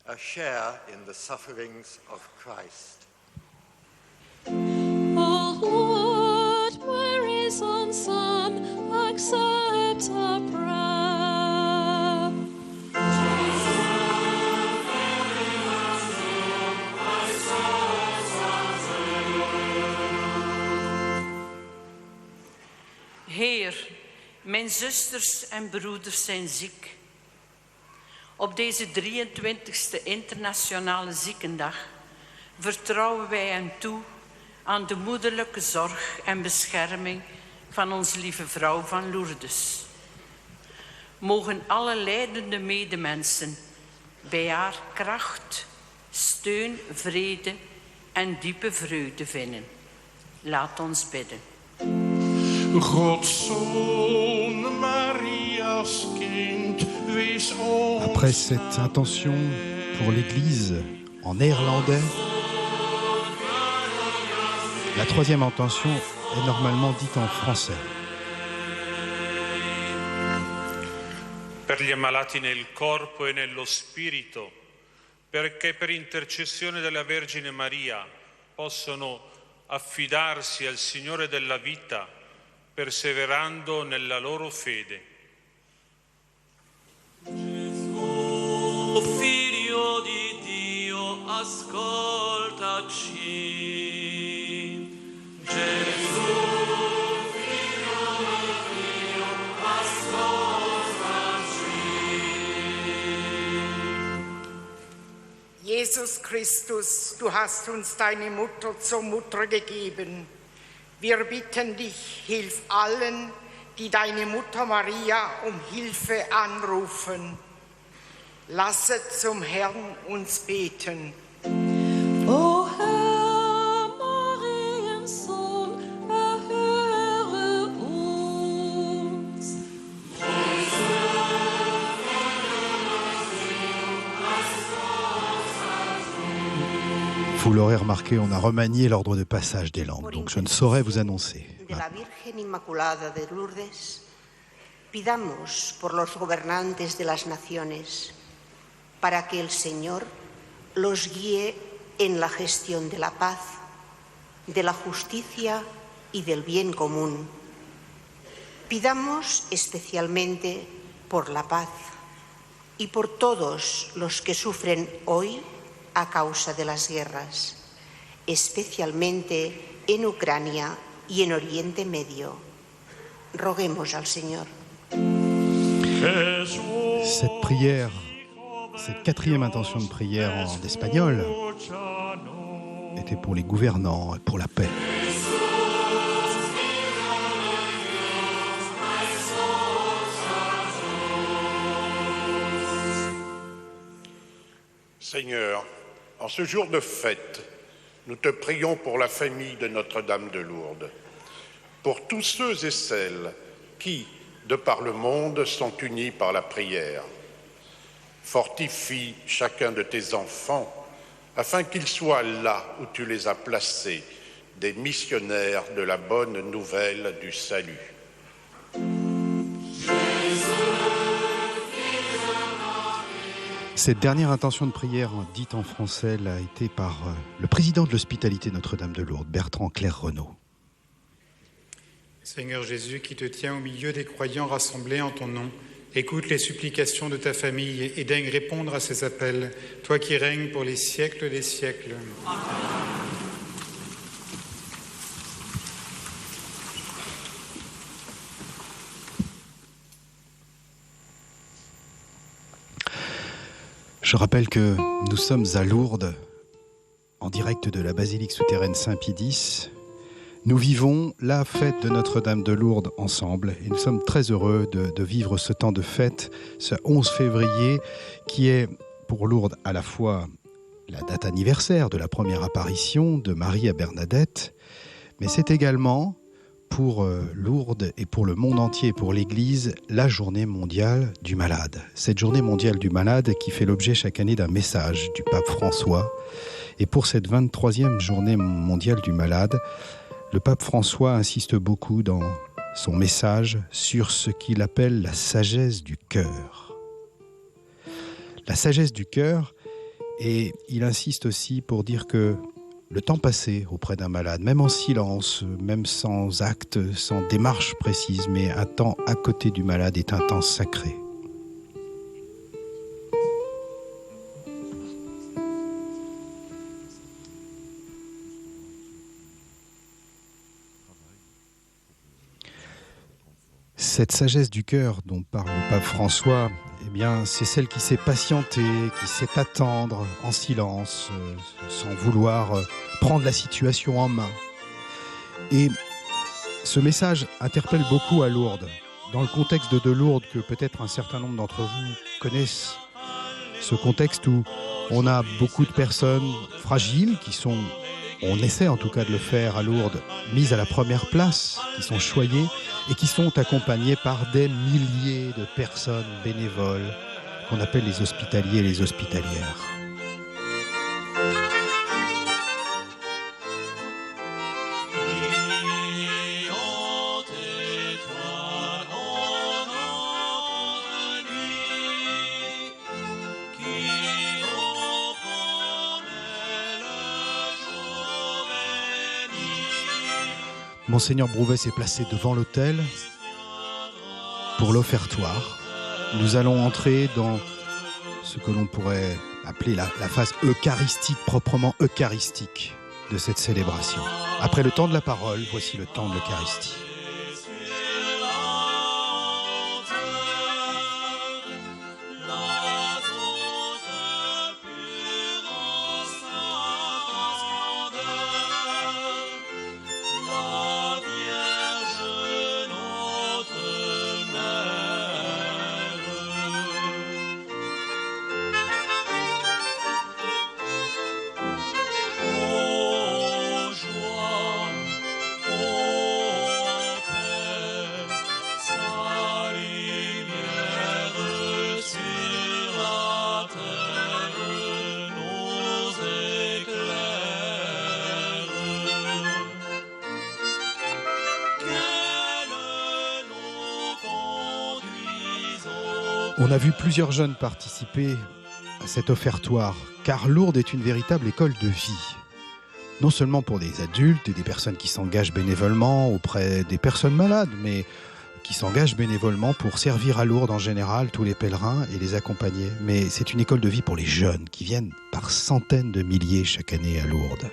a share in the sufferings of Christ. O Lord, Mary's own Son, accept our prayer. Heer, mijn zusters en broeders zijn ziek. Op deze 23e Internationale Ziekendag vertrouwen wij hen toe aan de moederlijke zorg en bescherming van onze lieve vrouw van Lourdes. Mogen alle lijdende medemensen bij haar kracht, steun, vrede en diepe vreugde vinden. Laat ons bidden. Gods Zoon, Maria's kind, wees ons. Après cette intention pour l'Église en néerlandais, la troisième intention est normalement dite en français. Per gli ammalati nel corpo e nello spirito, perché per intercessione della Vergine Maria possano affidarsi al Signore della vita, perseverando nella loro fede. Gesù, Figlio di Dio, ascoltaci. Gesù, Figlio di Dio, ascoltaci. Jesus Christus, du hast uns deine Mutter zur Mutter gegeben. Wir bitten dich, hilf allen, die deine Mutter Maria um Hilfe anrufen. Lasset zum Herrn uns beten. O Herr, Mariens Sohn, erhöre uns. Vous l'aurez remarqué, on a remanié l'ordre de passage des langues, donc je ne saurais vous annoncer. De la Virgen Inmaculada de Lourdes, pidamos por los gobernantes de las naciones, para que el Señor los guíe en la gestión de la paz, de la justicia y del bien común. Pidamos especialmente por la paz y por todos los que sufren hoy a causa de las guerras, especialmente en Ucrania y en Oriente Medio. Roguemos al Señor. Cette prière, cette quatrième intention de prière en espagnol était pour les gouvernants et pour la paix. Seigneur, en ce jour de fête, nous te prions pour la famille de Notre-Dame de Lourdes, pour tous ceux et celles qui, de par le monde, sont unis par la prière. Fortifie chacun de tes enfants, afin qu'ils soient là où tu les as placés, des missionnaires de la bonne nouvelle du salut. Cette dernière intention de prière dite en français l'a été par le président de l'Hospitalité Notre-Dame de Lourdes, Bertrand Clair-Renaud. Seigneur Jésus, qui te tiens au milieu des croyants rassemblés en ton nom, écoute les supplications de ta famille et daigne répondre à ses appels, toi qui règnes pour les siècles des siècles. Amen. Je rappelle que nous sommes à Lourdes, en direct de la basilique souterraine Saint-Pie-X. Nous vivons la fête de Notre-Dame de Lourdes ensemble et nous sommes très heureux de vivre ce temps de fête, ce 11 février, qui est pour Lourdes à la fois la date anniversaire de la première apparition de Marie à Bernadette, mais c'est également pour Lourdes et pour le monde entier, pour l'Église, la journée mondiale du malade. Cette journée mondiale du malade qui fait l'objet chaque année d'un message du pape François. Et pour cette 23e journée mondiale du malade, le pape François insiste beaucoup dans son message sur ce qu'il appelle la sagesse du cœur. La sagesse du cœur, et il insiste aussi pour dire que le temps passé auprès d'un malade, même en silence, même sans acte, sans démarche précise, mais un temps à côté du malade est un temps sacré. Cette sagesse du cœur dont parle le pape François, eh bien, c'est celle qui sait patienter, qui sait attendre en silence, sans vouloir prendre la situation en main. Et ce message interpelle beaucoup à Lourdes, dans le contexte de Lourdes que peut-être un certain nombre d'entre vous connaissent. Ce contexte où on a beaucoup de personnes fragiles qui sont, on essaie en tout cas de le faire à Lourdes, mises à la première place, qui sont choyées et qui sont accompagnées par des milliers de personnes bénévoles qu'on appelle les hospitaliers et les hospitalières. Monseigneur Brouvet s'est placé devant l'autel pour l'offertoire. Nous allons entrer dans ce que l'on pourrait appeler la phase eucharistique, proprement eucharistique de cette célébration. Après le temps de la parole, voici le temps de l'Eucharistie. On a vu plusieurs jeunes participer à cet offertoire, car Lourdes est une véritable école de vie. Non seulement pour des adultes et des personnes qui s'engagent bénévolement auprès des personnes malades, mais qui s'engagent bénévolement pour servir à Lourdes en général, tous les pèlerins, et les accompagner. Mais c'est une école de vie pour les jeunes, qui viennent par centaines de milliers chaque année à Lourdes.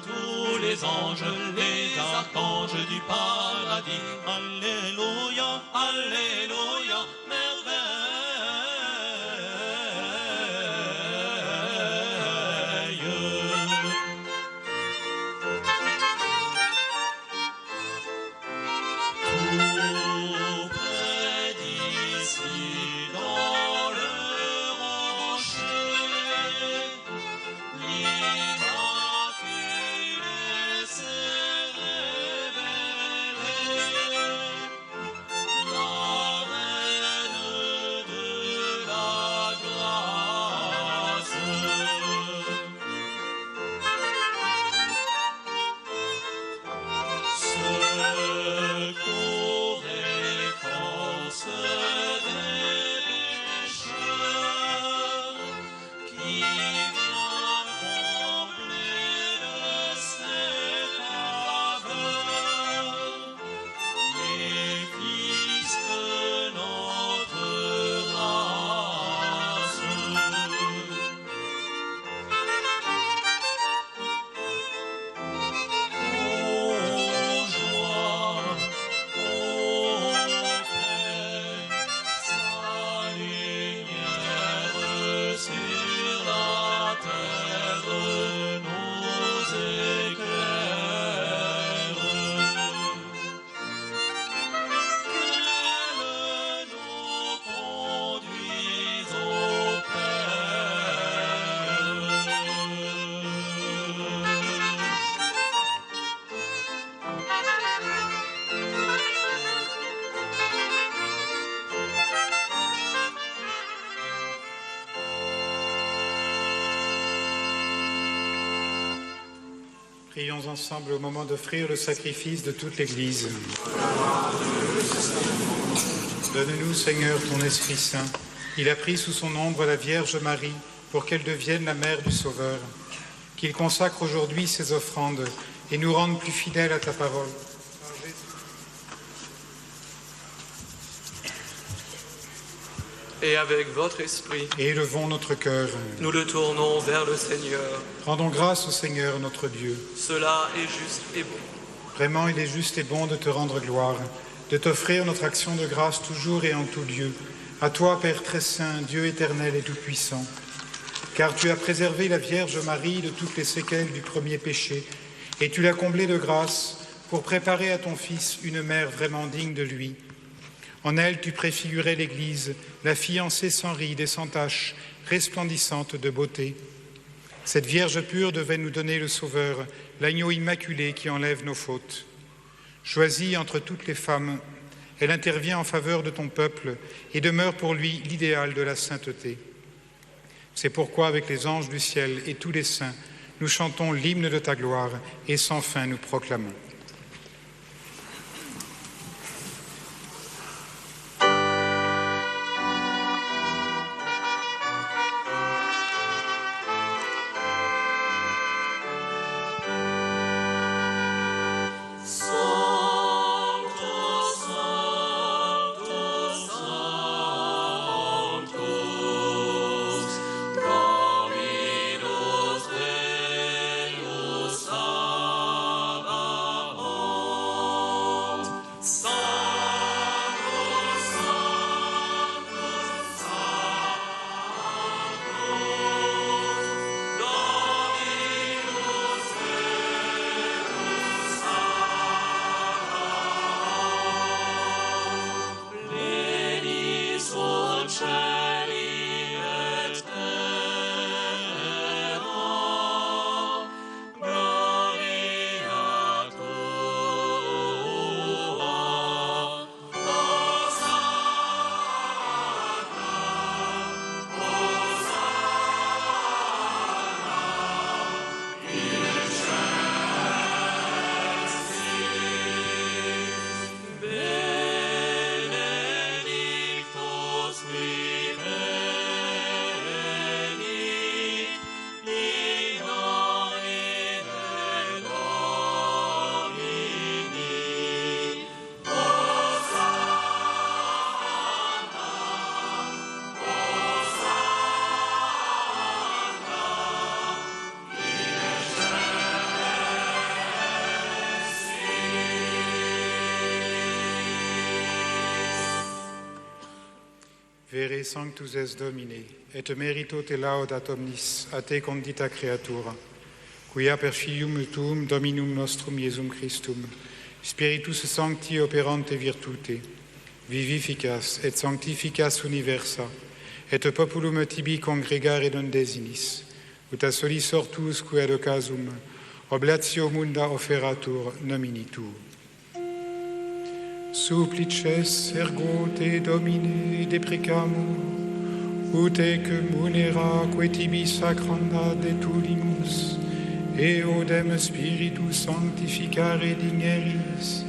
tous les anges, les archanges du paradis. Alléluia, Alléluia, tout près d'ici, dans le rocher, l'Immaculée s'est révélée, la reine de la grâce. Secours et force des pécheurs, qui vient combler de ses faveurs les fils de notre race. Prions ensemble au moment d'offrir le sacrifice de toute l'Église. Donne-nous, Seigneur, ton Esprit Saint. Il a pris sous son ombre la Vierge Marie pour qu'elle devienne la mère du Sauveur. Qu'il consacre aujourd'hui ses offrandes et nous rende plus fidèles à ta parole. Et avec votre esprit, Et élevons notre cœur. nous le tournons vers le Seigneur. Rendons grâce au Seigneur notre Dieu. Cela est juste et bon. Vraiment, il est juste et bon de te rendre gloire, de t'offrir notre action de grâce toujours et en tout lieu. À toi, Père très saint, Dieu éternel et tout-puissant. Car tu as préservé la Vierge Marie de toutes les séquelles du premier péché, et tu l'as comblée de grâce pour préparer à ton Fils une mère vraiment digne de lui. En elle, tu préfigurais l'Église, la fiancée sans ride et sans tache, resplendissante de beauté. Cette Vierge pure devait nous donner le Sauveur, l'agneau immaculé qui enlève nos fautes. Choisie entre toutes les femmes, elle intervient en faveur de ton peuple et demeure pour lui l'idéal de la sainteté. C'est pourquoi, avec les anges du ciel et tous les saints, nous chantons l'hymne de ta gloire et sans fin nous proclamons. Dominus Deus Sabaoth. Vere sanctus es Domine, et merito te laudat omnis, a te condita creatura, quia per filium tuum Dominum nostrum Iesum Christum, Spiritus Sancti operante virtute, vivificas et sanctificas universa, et populum tibi congregare non desinis, ut a solis ortus qui ad occasum oblatio munda offeratur nomini tu. Supplices ergo te Domine deprecamur, ut ec munera que tibi sacranda detulimus, eodem Spiritus sanctificare digneris,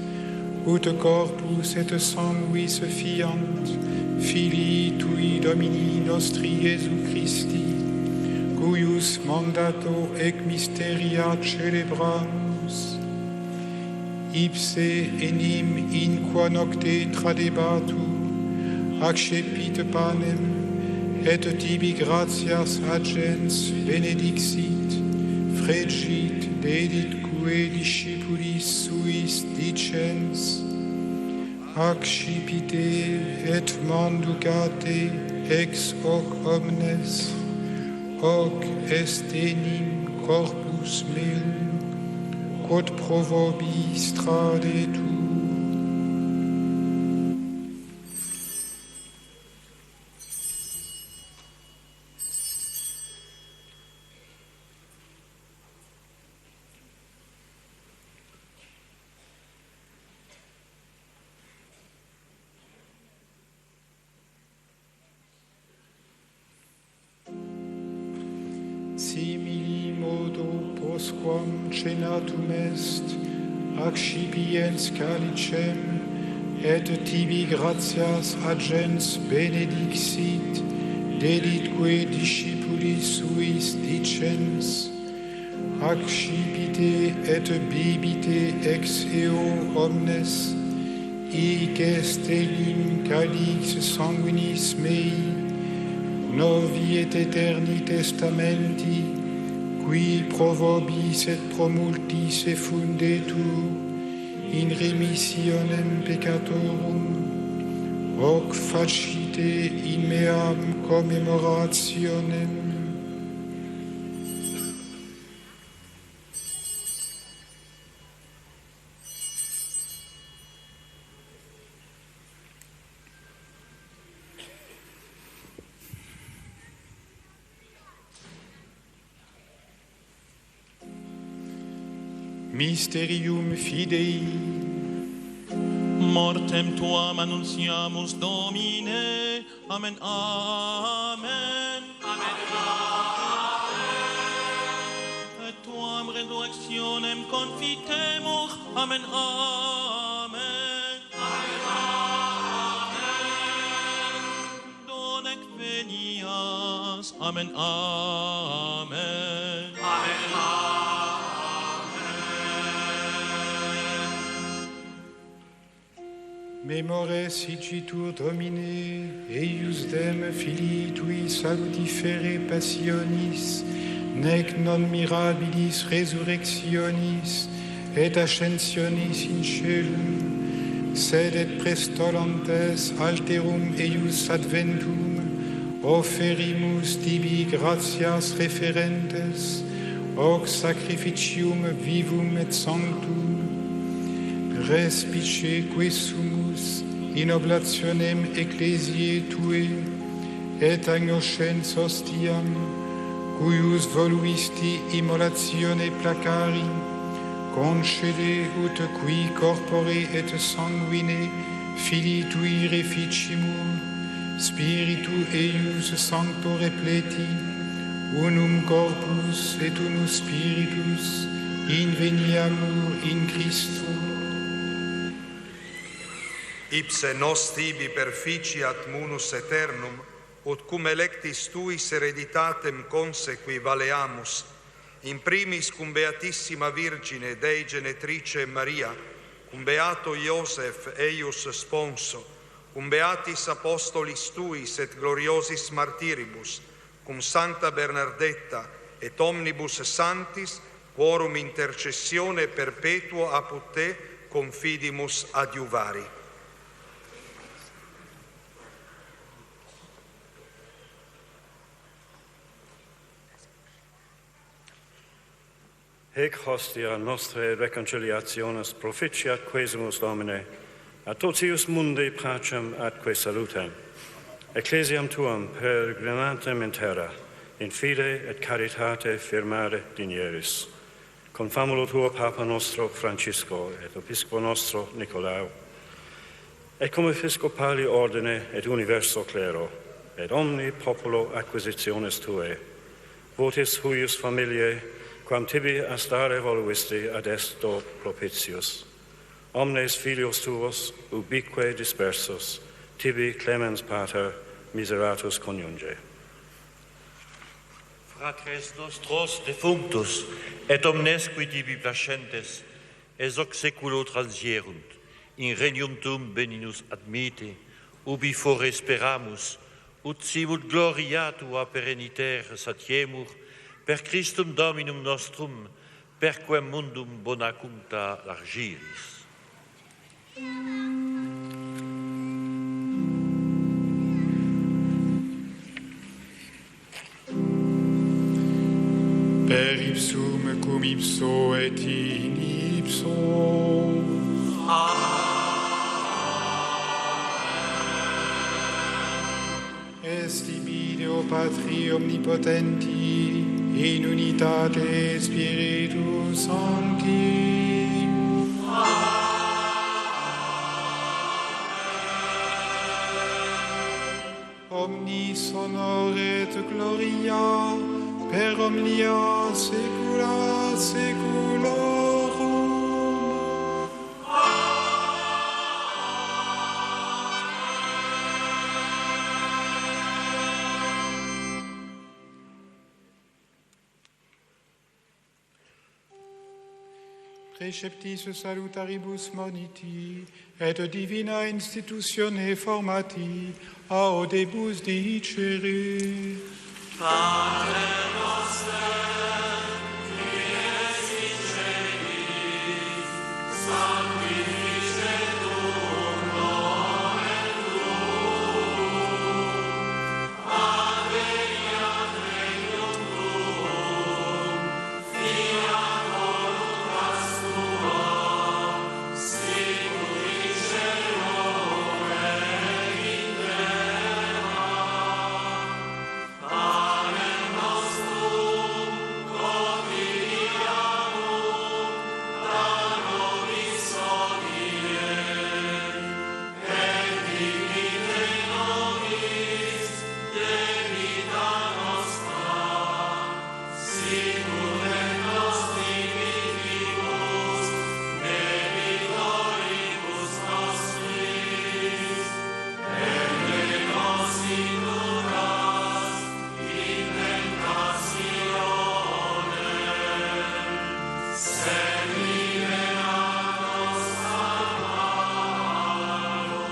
ut corpus et sanguis fiant, Filii tui Domini nostri Iesu Christi, cuius mandato ec mysteria celebramus, ipse enim in qua nocte tradebatur, accepit panem, et tibi gratias agens benedixit, fregit deditque discipulis suis dicens, accipite et manducate ex hoc omnes, hoc est enim corpus meum, quod pro vobis tradetur. Simili modo postquam cenatum est, accipiens calicem, et tibi gratias agens benedixit, deditque discipulis suis dicens, accipite et bibite ex eo omnes, hic est enim calix sanguinis mei, novi et eterni testamenti, qui pro vobis et pro multis effundetur, in remissionem peccatorum, hoc facite in meam commemorationem. Mysterium Fidei. Mortem tuam annunciamus, Domine. Amen, amen. Amen, amen. Et tuam resurrectionem confitemur. Amen, amen. Amen, amen. Donec venias. Amen, amen. Amen, amen. Memores igitur Domine, eius dem filii tui salutifere passionis, nec non mirabilis resurrectionis, et ascensionis in caelum, sed et prestolantes alterum eius adventum, offerimus tibi gratias referentes, hoc sacrificium vivum et sanctum, respice que sumus in oblationem ecclesiae tue, et agnoscens hostiam, cuius voluisti immolatione placari, concede ut qui corpore et sanguine filii tui reficimur, spiritu eius sancto repleti, unum corpus et unus spiritus, inveniamur in Christo. Ipse nos tibi perficiat munus aeternum, ut cum electis tuis hereditatem consequi valeamus, in primis cum Beatissima Virgine Dei Genetrice Maria, cum Beato Iosef eius sponso, cum Beatis Apostolis tuis et gloriosis martiribus, cum Sancta Bernardetta et omnibus santis, quorum intercessione perpetuo apud te confidimus adiuvari. Hec hostia nostrae reconciliationis proficiat quesumus Domine, a totius mundi pacem atque salutem. Ecclesiam tuam peregrinantem in terra, in fide et caritate firmare digneris. Confamulo tuo Papa nostro Francisco et Episcopo nostro Nicolau, et cum episcopali ordine et universo clero, et omni populo acquisitionis tuae, votis huius familiae, quam tibi astare voluisti ad esto propitius. Omnes filios tuos, ubique dispersos, tibi clemens pater, miseratus coniunge. Fratres nostros defunctus, et omnes qui tibi placentes, es hoc seculo transierunt, in regnum tuum beninus admite, ubi fore speramus, ut simul gloria tua perenniter satiemur, per Christum Dominum nostrum, per quem mundum bona cumta largiris. Per ipsum cum ipso et in ipso. Esti Deo Patri omnipotenti, in unitate Spiritus Sancti. Omnis honor et gloria per omnia saecula saeculorum. Preceptis salutaribus moniti, et divina institutione formati, audebus dicere. Pater noster, qui es in celis, sanctificetur nomen tuum, adveniat regnum tuum, fiat voluntas tua, sicur in cielo et in terra. Panem nostrum quotidianum da nobis hodie, et dimitte nobis debita nostra, sicut et nos dimittimus debitoribus nostris, et ne nos inducas in tentationem, sed libera nos a malo.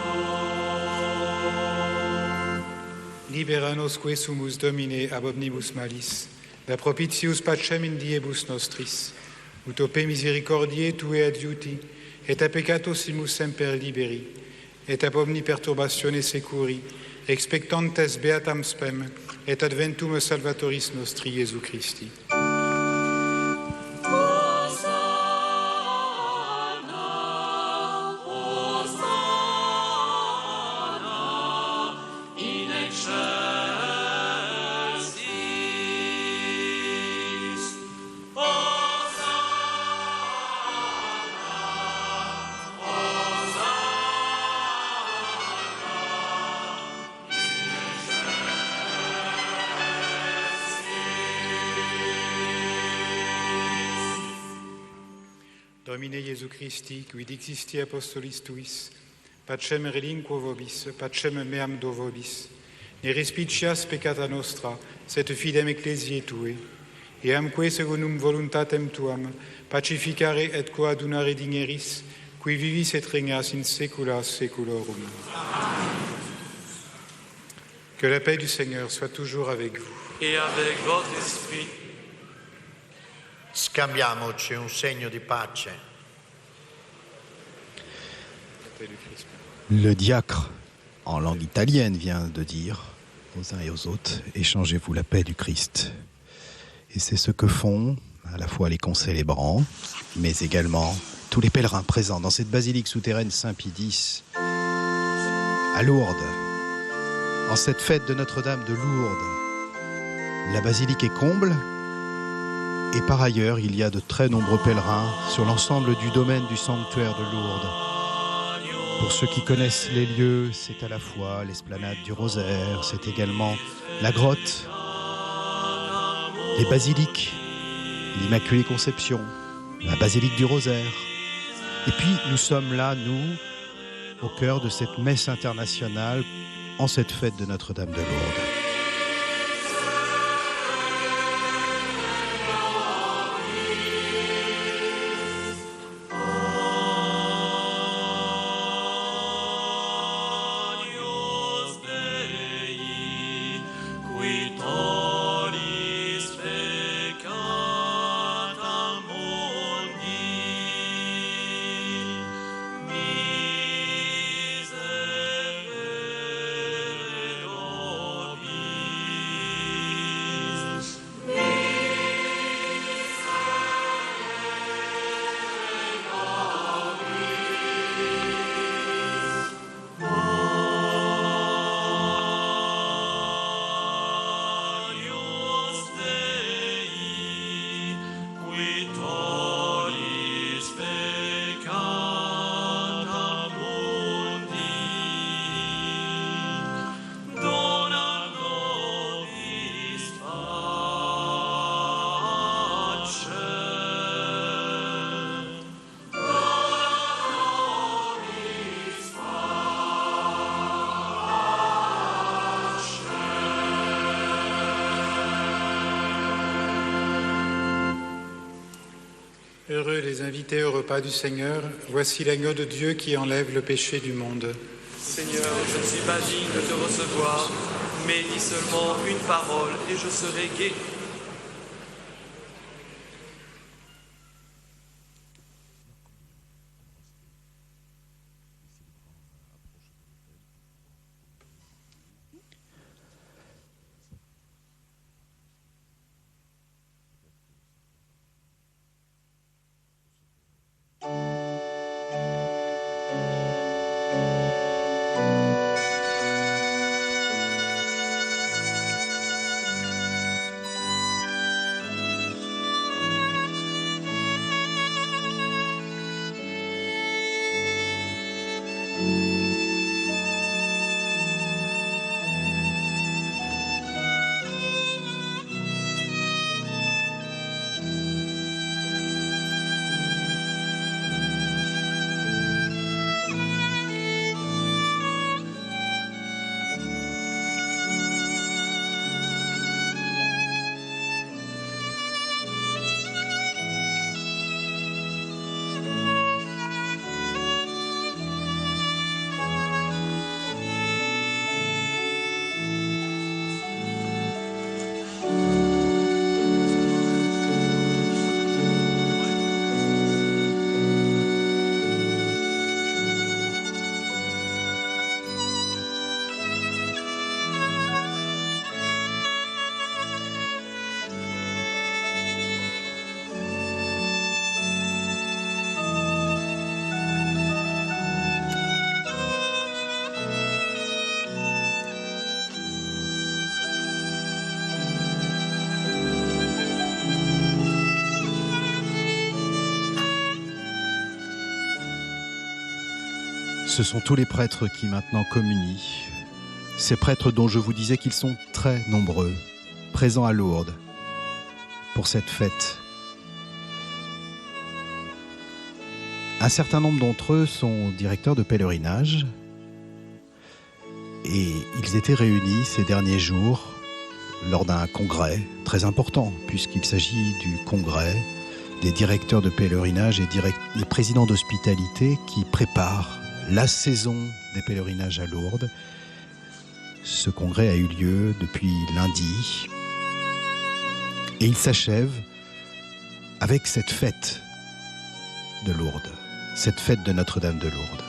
Libera nos que sumus Domine ab omnibus malis, da propitius pacem in diebus nostris, ut ope misericordiae tue adiuti, et a peccatosimus semper liberi, et ab omni perturbatione securi, expectantes beatam spem, et adventum salvatoris nostri Iesu Christi. In excelsis, Domine Iesu Christi, quid existi apostolis tuis, pacem relinquo vobis, pacem meam do vobis, ne respicias peccata nostra, sed fidem ecclesiae tue, eamque secundum voluntatem tuam, pacificare et coadunare digneris, qui vivis et regnas in saecula saeculorum. Que la paix du Seigneur soit toujours avec vous. et avec votre esprit. Scambiamoci un segno di pace. Le diacre, en langue italienne, vient de dire aux uns et aux autres, échangez-vous la paix du Christ. Et c'est ce que font à la fois les concélébrants, mais également tous les pèlerins présents dans cette basilique souterraine Saint-Pie X à Lourdes, en cette fête de Notre-Dame de Lourdes. La basilique est comble et par ailleurs, il y a de très nombreux pèlerins sur l'ensemble du domaine du sanctuaire de Lourdes. Pour ceux qui connaissent les lieux, c'est à la fois l'esplanade du Rosaire, c'est également la grotte, les basiliques, l'Immaculée Conception, la basilique du Rosaire. Et puis nous sommes là, nous, au cœur de cette messe internationale en cette fête de Notre-Dame de Lourdes. Heureux les invités au repas du Seigneur, voici l'agneau de Dieu qui enlève le péché du monde. Seigneur, je ne suis pas digne de te recevoir, mais dis seulement une parole et je serai gai. Ce sont tous les prêtres qui maintenant communient. Ces prêtres dont je vous disais qu'ils sont très nombreux, présents à Lourdes pour cette fête. Un certain nombre d'entre eux sont directeurs de pèlerinage et ils étaient réunis ces derniers jours lors d'un congrès très important puisqu'il s'agit du congrès des directeurs de pèlerinage et des présidents d'hospitalité qui préparent la saison des pèlerinages à Lourdes. Ce congrès a eu lieu depuis lundi et il s'achève avec cette fête de Lourdes, cette fête de Notre-Dame de Lourdes.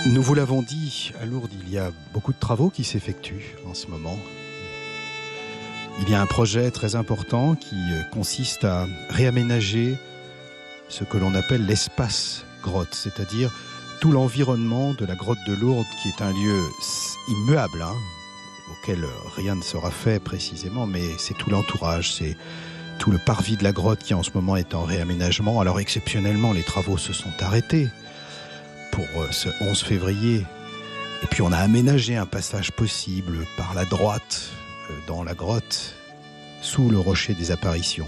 Nous vous l'avons dit, à Lourdes, il y a beaucoup de travaux qui s'effectuent en ce moment. Il y a un projet très important qui consiste à réaménager ce que l'on appelle l'espace grotte, c'est-à-dire tout l'environnement de la grotte de Lourdes, qui est un lieu immuable, auquel rien ne sera fait précisément, mais c'est tout l'entourage, c'est tout le parvis de la grotte qui en ce moment est en réaménagement. Alors exceptionnellement, les travaux se sont arrêtés pour ce 11 février. Et puis on a aménagé un passage possible par la droite dans la grotte, sous le rocher des apparitions.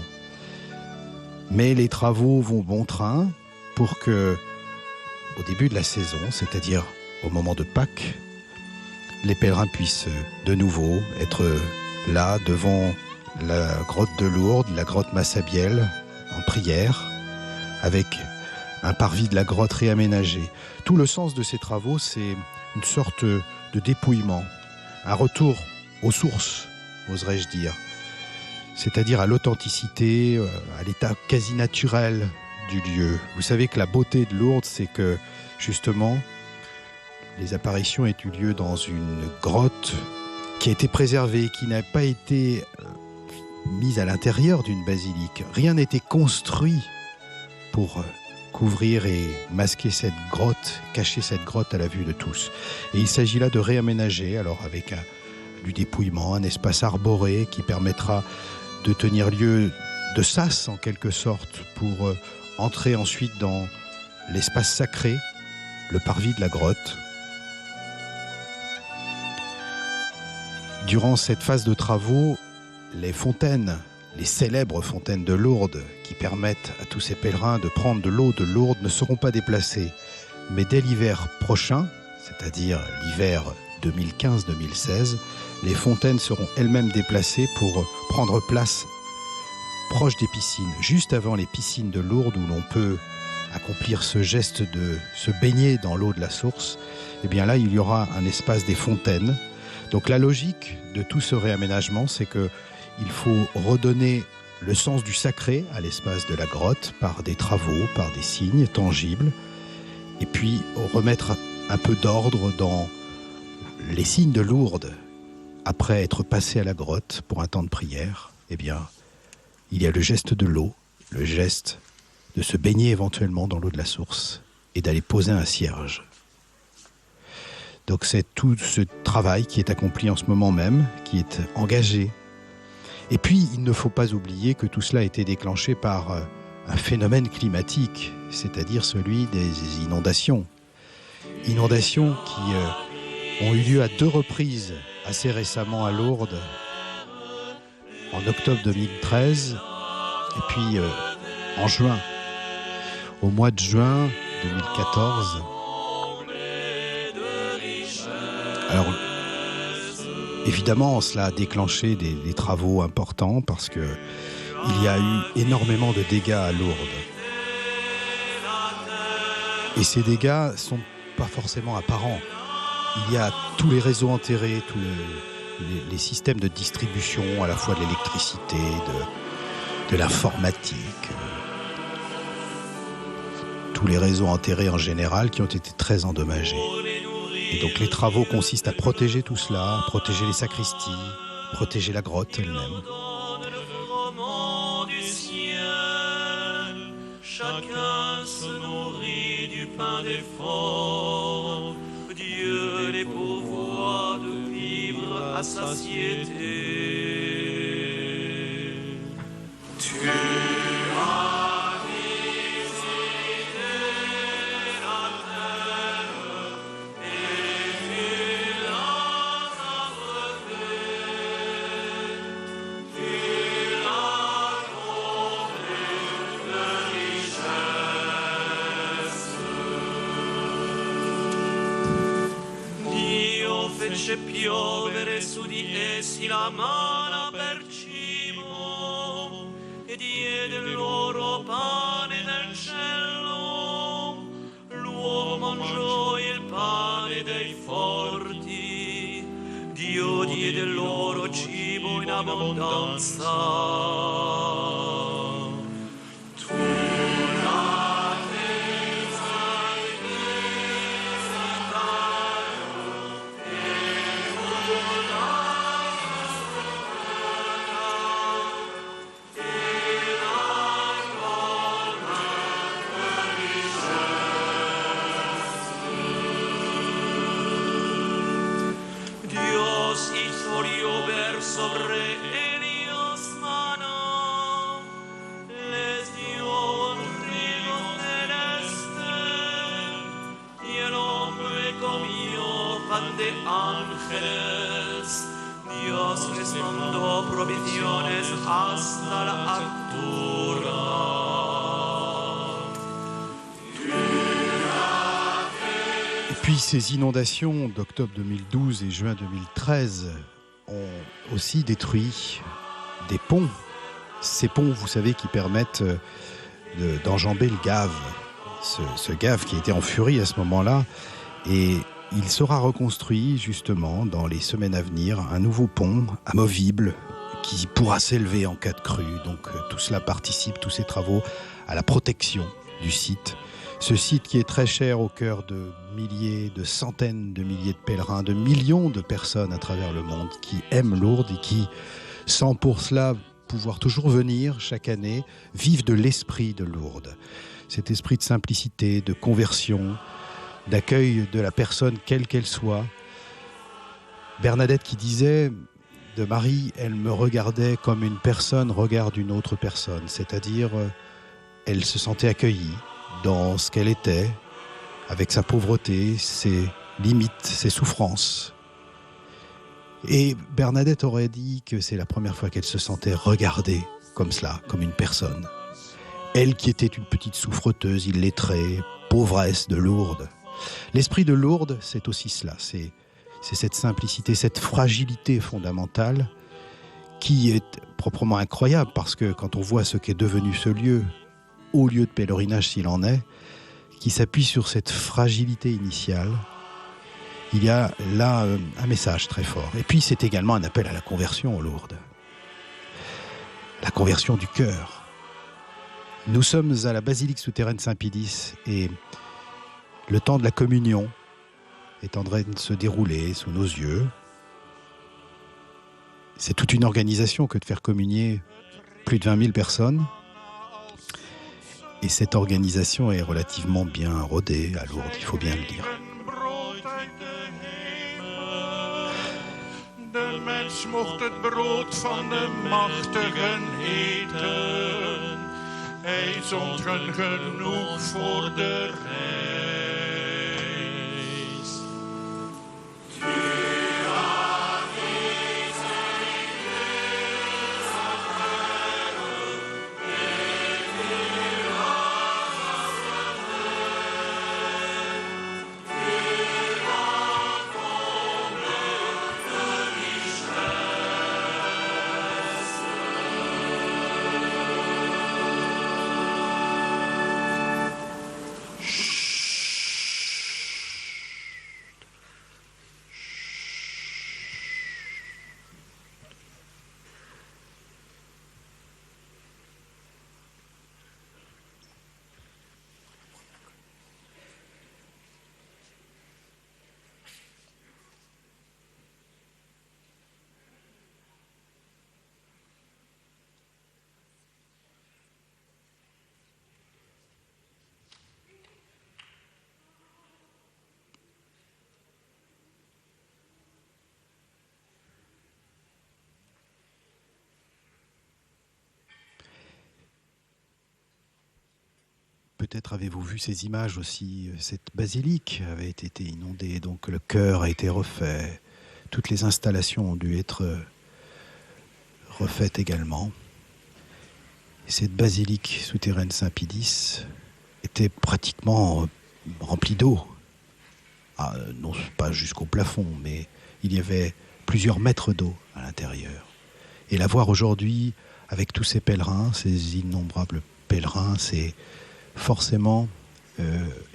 Mais les travaux vont bon train pour que, au début de la saison, c'est-à-dire au moment de Pâques, les pèlerins puissent de nouveau être là devant la grotte de Lourdes, la grotte Massabielle, en prière, avec un parvis de la grotte réaménagé. Tout le sens de ces travaux, c'est une sorte de dépouillement, un retour aux sources, oserais-je dire, c'est-à-dire à l'authenticité, à l'état quasi naturel du lieu. Vous savez que la beauté de Lourdes, c'est que, justement, les apparitions aient eu lieu dans une grotte qui a été préservée, qui n'a pas été mise à l'intérieur d'une basilique. Rien n'était construit pour couvrir et masquer cette grotte, cacher cette grotte à la vue de tous. Et il s'agit là de réaménager, alors avec du dépouillement, un espace arboré qui permettra de tenir lieu de sas en quelque sorte pour entrer ensuite dans l'espace sacré, le parvis de la grotte. Durant cette phase de travaux, les fontaines, les célèbres fontaines de Lourdes qui permettent à tous ces pèlerins de prendre de l'eau de Lourdes ne seront pas déplacées. Mais dès l'hiver prochain, c'est-à-dire l'hiver 2015-2016, les fontaines seront elles-mêmes déplacées pour prendre place proche des piscines, juste avant les piscines de Lourdes où l'on peut accomplir ce geste de se baigner dans l'eau de la source. Et bien là, il y aura un espace des fontaines. Donc la logique de tout ce réaménagement, c'est qu'il faut redonner le sens du sacré à l'espace de la grotte par des travaux, par des signes tangibles, et puis remettre un peu d'ordre dans les signes de Lourdes. Après être passé à la grotte pour un temps de prière, eh bien, il y a le geste de l'eau, le geste de se baigner éventuellement dans l'eau de la source et d'aller poser un cierge. Donc c'est tout ce travail qui est accompli en ce moment même, qui est engagé. Et puis, il ne faut pas oublier que tout cela a été déclenché par un phénomène climatique, c'est-à-dire celui des inondations. Inondations qui ont eu lieu à 2 reprises assez récemment à Lourdes, en octobre 2013 et puis en juin. Au mois de juin 2014, alors, évidemment, cela a déclenché des travaux importants parce qu'il y a eu énormément de dégâts à Lourdes. Et ces dégâts ne sont pas forcément apparents. Il y a tous les réseaux enterrés, tous les systèmes de distribution, à la fois de l'électricité, de l'informatique, tous les réseaux enterrés en général qui ont été très endommagés. Et donc les travaux consistent à protéger tout cela, protéger les sacristies, protéger la grotte elle-même. Chacun se nourrit du pain des forts. Dieu les pourvoit de vivre à satiété. Tu as visité la terre et tu l'as abreuvé. Tu l'as comblé de richesse. Dio fece piovere su di essi la manna per cibo e diede loro pane nel cielo. L'uomo mangiò il pane dei forti. Dio diede loro cibo in abbondanza. Tu la ángeles, Dios les mandó provisiones hasta la altura. Et puis ces inondations d'octobre 2012 et juin 2013 ont aussi détruit des ponts. Ces ponts, vous savez, qui permettent d'enjamber le Gave. Ce Gave qui était en furie à ce moment-là. Et il sera reconstruit justement dans les semaines à venir, un nouveau pont amovible qui pourra s'élever en cas de crue. Donc tout cela participe, tous ces travaux, à la protection du site. Ce site qui est très cher au cœur de milliers, de centaines de milliers de pèlerins, de millions de personnes à travers le monde qui aiment Lourdes et qui, sans pour cela pouvoir toujours venir chaque année, vivent de l'esprit de Lourdes. Cet esprit de simplicité, de conversion, d'accueil de la personne quelle qu'elle soit. Bernadette qui disait de Marie, elle me regardait comme une personne regarde une autre personne, c'est-à-dire elle se sentait accueillie dans ce qu'elle était, avec sa pauvreté, ses limites, ses souffrances. Et Bernadette aurait dit que c'est la première fois qu'elle se sentait regardée comme cela, comme une personne. Elle qui était une petite souffreteuse, illettrée, pauvresse de Lourdes. L'esprit de Lourdes, c'est aussi cela, c'est cette simplicité, cette fragilité fondamentale qui est proprement incroyable parce que quand on voit ce qu'est devenu ce lieu, haut lieu de pèlerinage s'il en est, qui s'appuie sur cette fragilité initiale, il y a là un message très fort. Et puis c'est également un appel à la conversion aux Lourdes. La conversion du cœur. Nous sommes à la basilique souterraine Saint-Pédis et le temps de la communion est en train de se dérouler sous nos yeux. C'est toute une organisation que de faire communier plus de 20 000 personnes. Et cette organisation est relativement bien rodée à Lourdes, il faut bien le dire. De mens mocht het brood van de machtigen eten. Hij zond hun genoeg voor de reis. Peut-être avez-vous vu ces images aussi. Cette basilique avait été inondée, donc le chœur a été refait. Toutes les installations ont dû être refaites également. Et cette basilique souterraine Saint-Pédis était pratiquement remplie d'eau. Non pas jusqu'au plafond, mais il y avait plusieurs mètres d'eau à l'intérieur. Et la voir aujourd'hui avec tous ces pèlerins, ces innombrables pèlerins, c'est forcément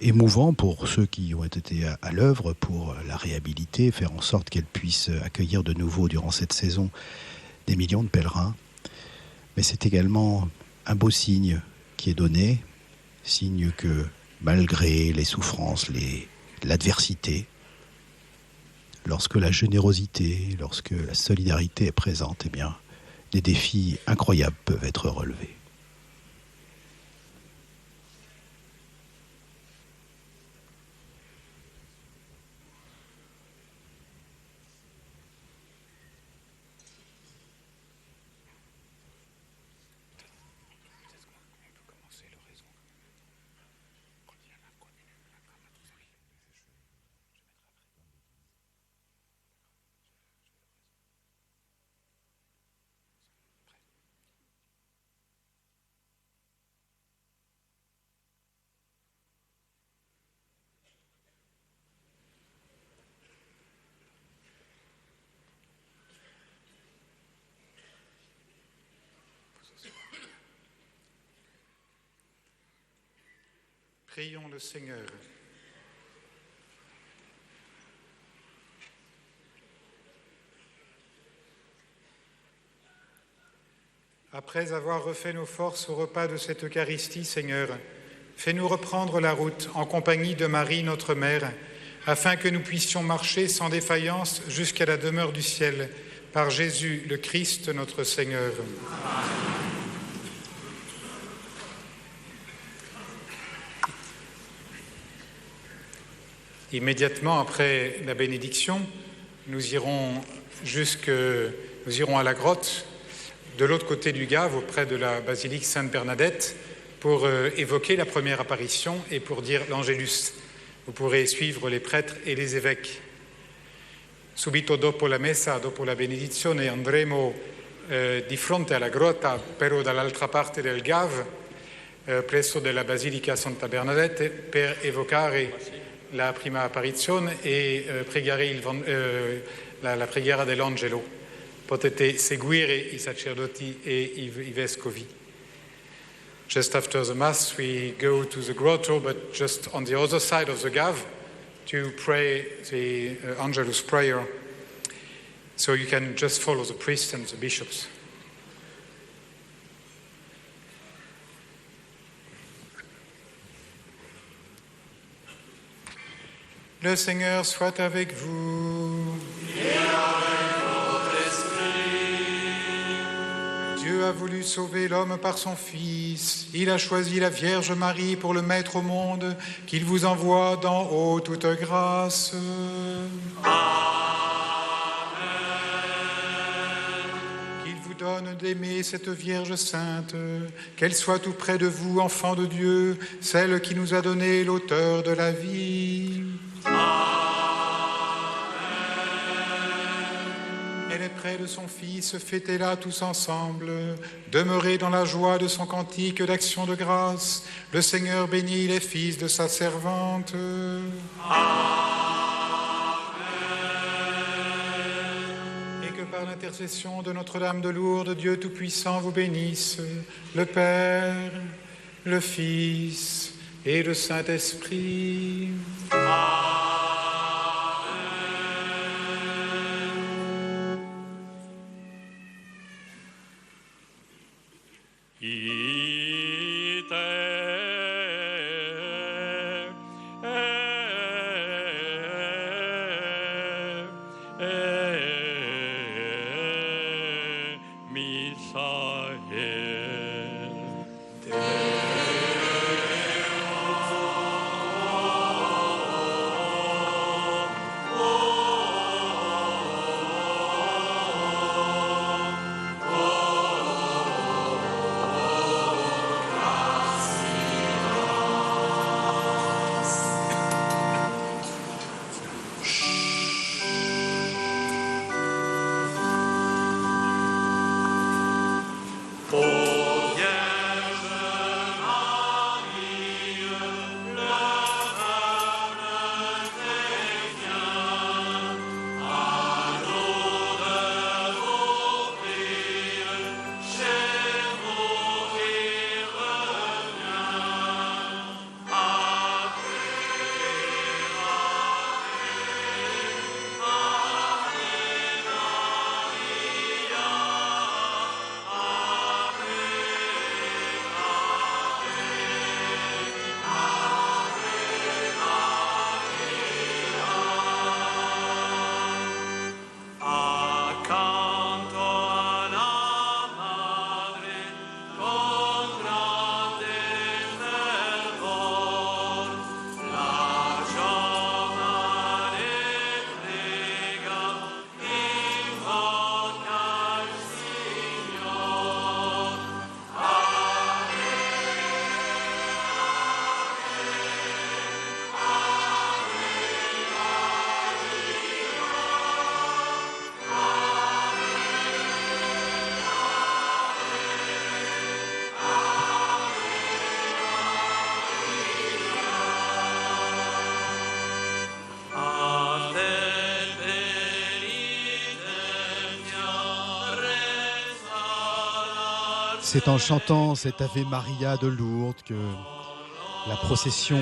émouvant pour ceux qui ont été à l'œuvre pour la réhabiliter, faire en sorte qu'elle puisse accueillir de nouveau durant cette saison des millions de pèlerins. Mais c'est également un beau signe qui est donné, signe que malgré les souffrances, l'adversité, lorsque la générosité, lorsque la solidarité est présente, eh bien, des défis incroyables peuvent être relevés. Prions le Seigneur. Après avoir refait nos forces au repas de cette Eucharistie, Seigneur, fais-nous reprendre la route en compagnie de Marie, notre Mère, afin que nous puissions marcher sans défaillance jusqu'à la demeure du ciel, par Jésus, le Christ, notre Seigneur. Immédiatement après la bénédiction, nous irons à la grotte, de l'autre côté du Gave, auprès de la basilique Sainte-Bernadette, pour évoquer la première apparition et pour dire l'Angélus. Vous pourrez suivre les prêtres et les évêques. Subito dopo la messa, dopo la benedizione, andremo di fronte alla grotta, però dall'altra parte del Gave, presso della basilica Santa Bernadette, per evocare la prima apparizione e pregare la preghiera dell'Angelo. Potete seguire i sacerdoti e i vescovi. Just after the Mass, we go to the grotto, but just on the other side of the Gave, to pray the Angelus prayer. So you can just follow the priests and the bishops. Le Seigneur soit avec vous. Et avec votre esprit. Dieu a voulu sauver l'homme par son Fils. Il a choisi la Vierge Marie pour le mettre au monde, qu'il vous envoie d'en haut toute grâce. Qu'il vous donne d'aimer cette Vierge sainte, qu'elle soit tout près de vous, enfants de Dieu, celle qui nous a donné l'auteur de la vie. Elle est près de son Fils, fêtez-la tous ensemble. Demeurez dans la joie de son cantique d'action de grâce. Le Seigneur bénit les fils de sa servante. Et que par l'intercession de Notre-Dame de Lourdes, Dieu Tout-Puissant vous bénisse, le Père, le Fils et le Saint-Esprit. C'est en chantant cet Ave Maria de Lourdes que La procession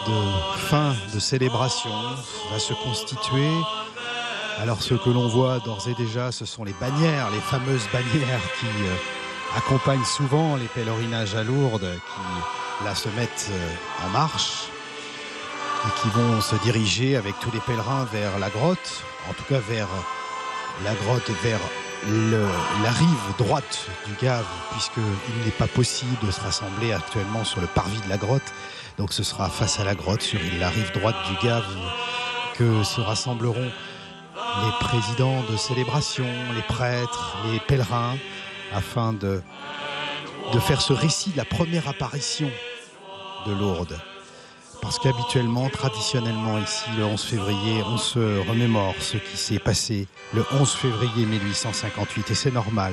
de fin de célébration va se constituer. Alors ce que l'on voit d'ores et déjà, ce sont les bannières, les fameuses bannières qui accompagnent souvent les pèlerinages à Lourdes, qui là se mettent en marche et qui vont se diriger avec tous les pèlerins vers la grotte, en tout cas vers la grotte, vers la rive droite du Gave, puisqu'il n'est pas possible de se rassembler actuellement sur le parvis de la grotte. Donc ce sera face à la grotte, sur la rive droite du Gave, que se rassembleront les présidents de célébration, les prêtres, les pèlerins, afin de faire ce récit de la première apparition de Lourdes. Parce qu'habituellement, traditionnellement ici, le 11 février, on se remémore ce qui s'est passé le 11 février 1858, et c'est normal.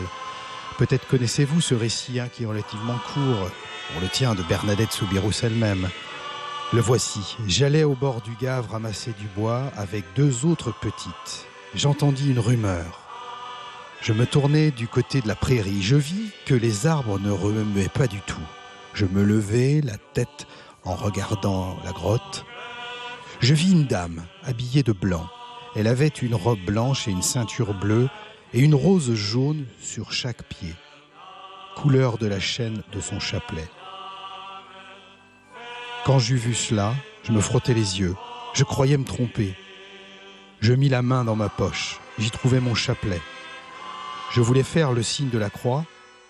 Peut-être connaissez-vous ce récit qui est relativement court. On le tient de Bernadette Soubirous elle-même. Le voici. J'allais au bord du Gave ramasser du bois avec 2 autres petites. J'entendis une rumeur. Je me tournai du côté de la prairie. Je vis que les arbres ne remuaient pas du tout. Je me levai la tête en regardant la grotte. Je vis une dame habillée de blanc. Elle avait une robe blanche et une ceinture bleue et une rose jaune sur chaque pied, couleur de la chaîne de son chapelet. Quand j'eus vu cela, je me frottais les yeux. Je croyais me tromper. Je mis la main dans ma poche. J'y trouvais mon chapelet. Je voulais faire le signe de la croix.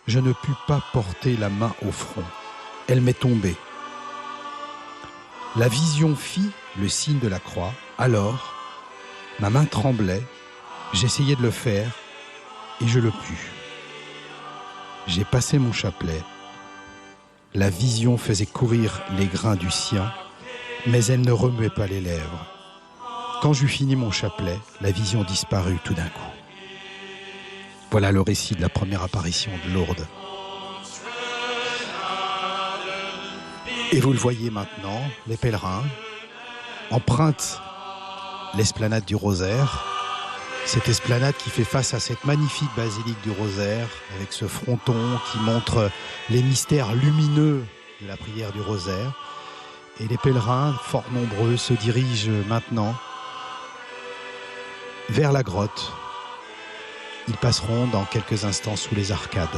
Je ne pus pas porter la main au front. Elle m'est tombée. La vision fit le signe de la croix. Alors, ma main tremblait. J'essayais de le faire et je le pus. J'ai passé mon chapelet. La vision faisait courir les grains du sien, mais elle ne remuait pas les lèvres. Quand j'eus fini mon chapelet, la vision disparut tout d'un coup. Voilà le récit de la première apparition de Lourdes. Et vous le voyez maintenant, les pèlerins empruntent l'esplanade du Rosaire, cette esplanade qui fait face à cette magnifique basilique du Rosaire, avec ce fronton qui montre les mystères lumineux de la prière du Rosaire. Et les pèlerins, fort nombreux, se dirigent maintenant vers la grotte. Ils passeront dans quelques instants sous les arcades.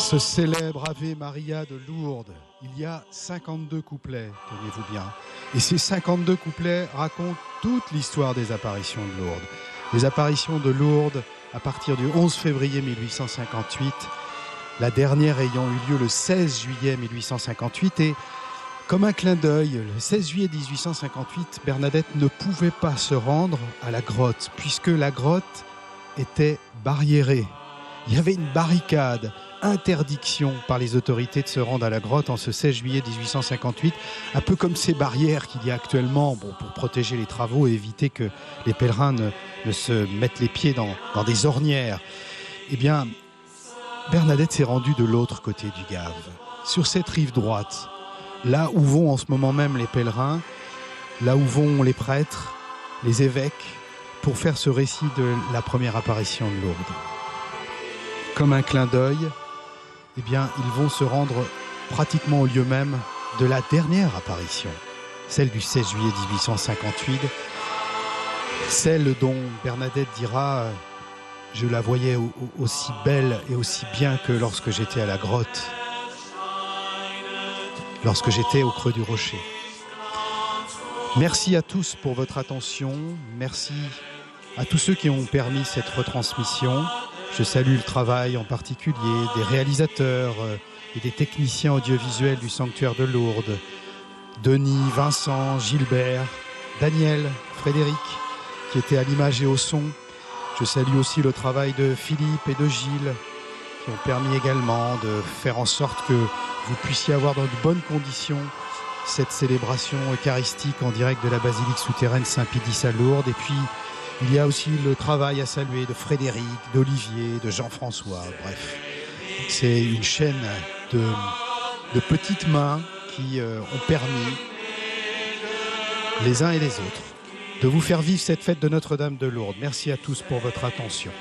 Ce célèbre Ave Maria de Lourdes il y a 52 couplets, tenez-vous bien. Et ces 52 couplets racontent toute l'histoire des apparitions de Lourdes. Les apparitions de Lourdes à partir du 11 février 1858, la dernière ayant eu lieu le 16 juillet 1858. Et comme un clin d'œil, le 16 juillet 1858, Bernadette ne pouvait pas se rendre à la grotte, puisque la grotte était barriérée. Il y avait une barricade, interdiction par les autorités de se rendre à la grotte en ce 16 juillet 1858, un peu comme ces barrières qu'il y a actuellement pour protéger les travaux et éviter que les pèlerins ne se mettent les pieds dans des ornières. Eh bien, Bernadette s'est rendue de l'autre côté du Gave, sur cette rive droite, là où vont en ce moment même les pèlerins, là où vont les prêtres, les évêques, pour faire ce récit de la première apparition de Lourdes. Comme un clin d'œil, eh bien, ils vont se rendre pratiquement au lieu même de la dernière apparition, celle du 16 juillet 1858, celle dont Bernadette dira « Je la voyais aussi belle et aussi bien que lorsque j'étais à la grotte, lorsque j'étais au creux du rocher. » Merci à tous pour votre attention, merci à tous ceux qui ont permis cette retransmission. Je salue le travail en particulier des réalisateurs et des techniciens audiovisuels du sanctuaire de Lourdes, Denis, Vincent, Gilbert, Daniel, Frédéric, qui étaient à l'image et au son. Je salue aussi le travail de Philippe et de Gilles, qui ont permis également de faire en sorte que vous puissiez avoir dans de bonnes conditions cette célébration eucharistique en direct de la basilique souterraine Saint-Pédis à Lourdes. Et puis, il y a aussi le travail à saluer de Frédéric, d'Olivier, de Jean-François, bref. C'est une chaîne de petites mains qui ont permis, les uns et les autres, de vous faire vivre cette fête de Notre-Dame de Lourdes. Merci à tous pour votre attention.